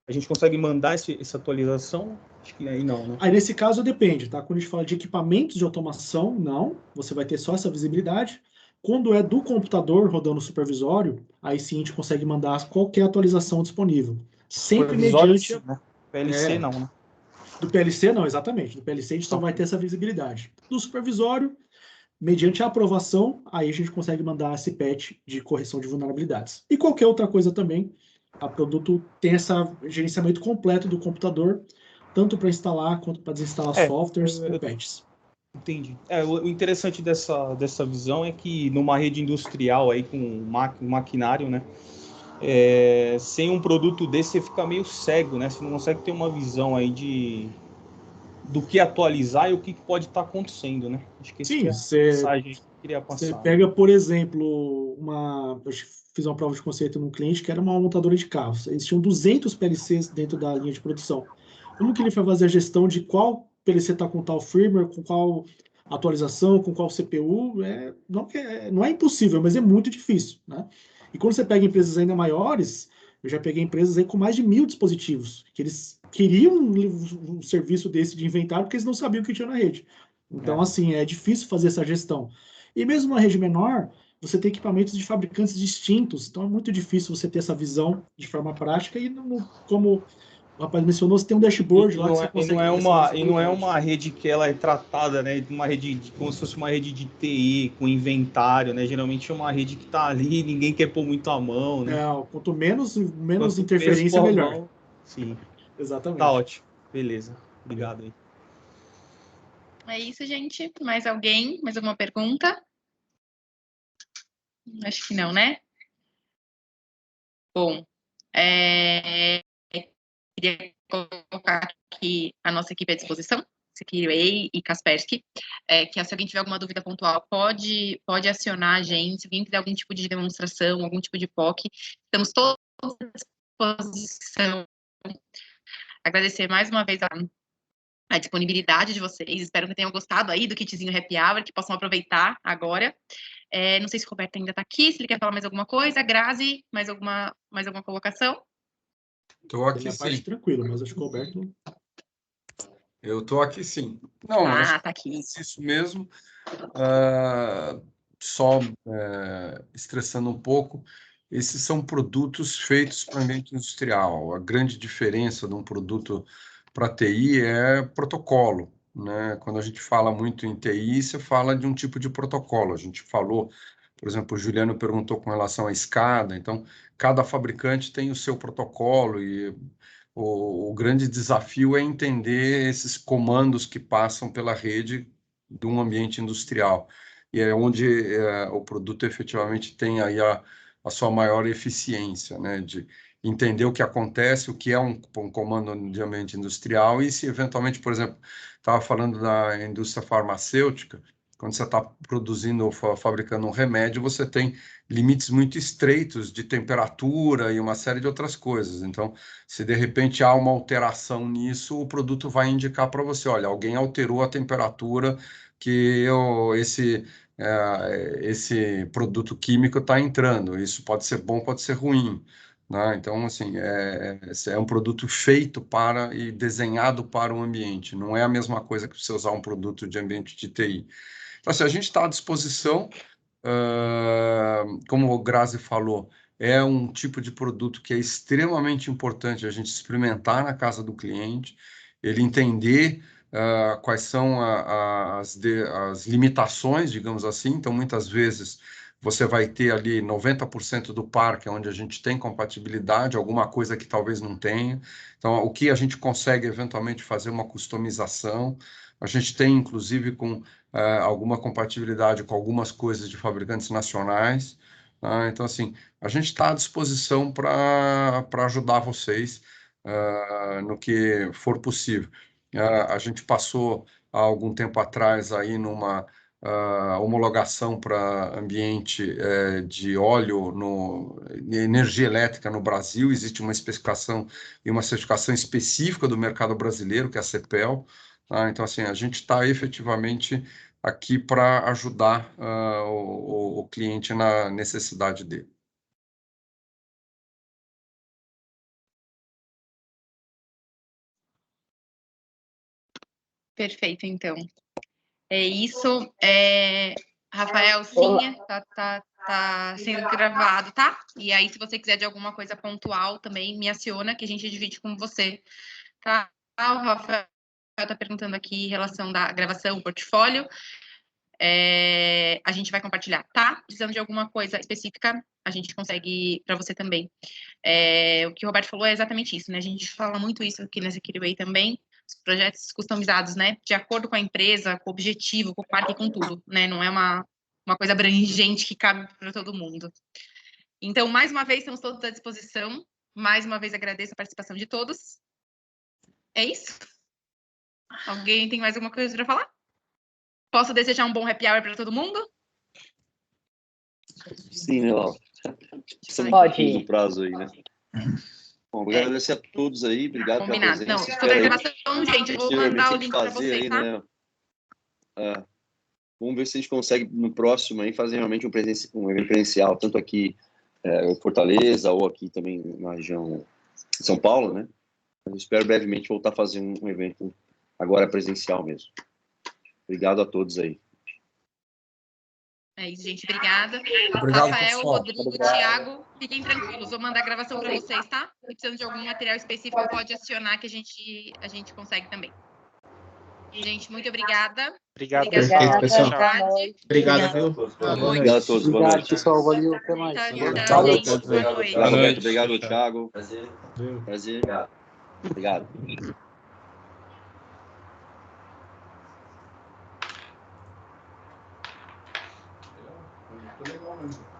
Speaker 7: A gente consegue mandar essa atualização? Acho que aí não, né?
Speaker 4: Aí, nesse caso, depende, tá? Quando a gente fala de equipamentos de automação, não. Você vai ter só essa visibilidade. Quando é do computador rodando supervisório, aí sim a gente consegue mandar qualquer atualização disponível. Sempre mediante...
Speaker 7: Né? PLC não, né?
Speaker 4: Do PLC não, exatamente. Do PLC a gente só vai ter essa visibilidade. Do supervisório, mediante a aprovação, aí a gente consegue mandar esse patch de correção de vulnerabilidades. E qualquer outra coisa também, a produto tem esse gerenciamento completo do computador, tanto para instalar quanto para desinstalar softwares e patches.
Speaker 7: Entendi. O interessante dessa visão é que numa rede industrial aí com maquinário, né? Sem um produto desse você fica meio cego, né? Você não consegue ter uma visão aí do que atualizar e o que pode estar acontecendo, né? Acho que essa é a mensagem que eu queria passar.
Speaker 4: Você pega, por exemplo, eu fiz uma prova de conceito num cliente que era uma montadora de carros. Eles tinham 200 PLCs dentro da linha de produção. Como que ele vai fazer a gestão de qual PLC está com tal firmware, com qual atualização, com qual CPU? Não é impossível, mas é muito difícil, né? E quando você pega empresas ainda maiores, eu já peguei empresas aí com mais de 1000 dispositivos, que eles queriam um serviço desse de inventário porque eles não sabiam o que tinha na rede. Então, assim, é difícil fazer essa gestão. E mesmo numa rede menor, você tem equipamentos de fabricantes distintos, então é muito difícil você ter essa visão de forma prática e, como o rapaz mencionou, você tem um dashboard lá que você consegue...
Speaker 7: E não é uma rede que ela é tratada, né? Uma rede como se fosse uma rede de TI, com inventário, né? Geralmente é uma rede que está ali, ninguém quer pôr muito a mão, né?
Speaker 4: Quanto menos interferência, melhor.
Speaker 7: Sim.
Speaker 4: Exatamente.
Speaker 7: Tá ótimo. Beleza. Obrigado aí.
Speaker 2: É isso, gente. Mais alguém? Mais alguma pergunta? Acho que não, né? Bom, queria colocar aqui a nossa equipe à disposição, Security e Kaspersky, que se alguém tiver alguma dúvida pontual, pode acionar a gente. Se alguém quiser algum tipo de demonstração, algum tipo de POC, estamos todos à disposição. Agradecer mais uma vez a disponibilidade de vocês. Espero que tenham gostado aí do kitzinho Happy Hour, que possam aproveitar agora. Não sei se o Roberto ainda está aqui, se ele quer falar mais alguma coisa. Grazi, mais alguma colocação?
Speaker 3: Estou aqui,
Speaker 4: minha parte,
Speaker 3: sim.
Speaker 4: tranquilo, mas acho que o Roberto...
Speaker 3: Eu estou aqui, sim. Não, acho
Speaker 2: tá aqui.
Speaker 3: que é isso mesmo. Só estressando um pouco, esses são produtos feitos para o ambiente industrial. A grande diferença de um produto para TI é protocolo, né? Quando a gente fala muito em TI, você fala de um tipo de protocolo. A gente falou, por exemplo, o Juliano perguntou com relação à escada, então cada fabricante tem o seu protocolo e o grande desafio é entender esses comandos que passam pela rede de um ambiente industrial. E é onde o produto efetivamente tem aí a sua maior eficiência, né? De entender o que acontece, o que é um comando de ambiente industrial e se eventualmente, por exemplo, estava falando da indústria farmacêutica, quando você está produzindo ou fabricando um remédio, você tem limites muito estreitos de temperatura e uma série de outras coisas. Então, se de repente há uma alteração nisso, o produto vai indicar para você, olha, alguém alterou a temperatura que esse produto químico está entrando. Isso pode ser bom, pode ser ruim, né? Então, assim, é um produto feito para e desenhado para o ambiente. Não é a mesma coisa que você usar um produto de ambiente de TI. Então, assim, a gente está à disposição. Como o Grazi falou, é um tipo de produto que é extremamente importante a gente experimentar na casa do cliente, ele entender quais são as limitações, digamos assim. Então, muitas vezes, você vai ter ali 90% do parque onde a gente tem compatibilidade, alguma coisa que talvez não tenha. Então, o que a gente consegue, eventualmente, fazer uma customização. A gente tem, inclusive, com alguma compatibilidade com algumas coisas de fabricantes nacionais. Tá? Então, assim, a gente está à disposição para ajudar vocês no que for possível. A gente passou há algum tempo atrás aí numa homologação para ambiente de óleo, energia elétrica no Brasil. Existe uma especificação e uma certificação específica do mercado brasileiro, que é a CEPEL. Tá? Então, assim, a gente está efetivamente aqui para ajudar o cliente na necessidade dele.
Speaker 2: Perfeito, então. É isso. Rafael, sim, tá sendo gravado, tá? E aí, se você quiser de alguma coisa pontual também, me aciona, que a gente divide com você, tá? O Rafael tá perguntando aqui em relação da gravação, portfólio. A gente vai compartilhar, tá? Precisando de alguma coisa específica, a gente consegue para você também. O que o Roberto falou é exatamente isso, né? A gente fala muito isso aqui na Securiway também, os projetos customizados, né? De acordo com a empresa, com o objetivo, com o parque, com tudo, né? Não é uma coisa abrangente que cabe para todo mundo. Então, mais uma vez, estamos todos à disposição. Mais uma vez, agradeço a participação de todos. É isso? Alguém tem mais alguma coisa para falar? Posso desejar um bom happy hour para todo mundo?
Speaker 1: Sim, né, Laura? Estamos no prazo aí, né? Bom, agradecer a todos aí, obrigado pela presença.
Speaker 2: Não, sobre a gravação, gente, eu vou mandar o link para vocês, tá?
Speaker 1: Né? Vamos ver se a gente consegue, no próximo, aí, fazer realmente um evento presencial, tanto aqui em Fortaleza, ou aqui também na região de São Paulo, né? Eu espero brevemente voltar a fazer um evento agora presencial mesmo. Obrigado a todos aí.
Speaker 2: É isso, gente. Obrigada.
Speaker 3: Obrigado,
Speaker 2: Rafael,
Speaker 3: pessoal.
Speaker 2: Rodrigo, Thiago, fiquem tranquilos. Vou mandar a gravação para vocês, tá? Se precisando de algum material específico, pode acionar que a gente consegue também. Gente, muito obrigada.
Speaker 5: Obrigado,
Speaker 7: pessoal.
Speaker 10: Obrigado,
Speaker 7: viu?
Speaker 1: Obrigado a todos. Boa noite.
Speaker 11: Pessoal. Valeu. Até mais.
Speaker 2: Tchau, gente. Boa noite.
Speaker 1: Obrigado, Roberto. Obrigado, Thiago. Prazer. Obrigado.
Speaker 3: Legal mesmo.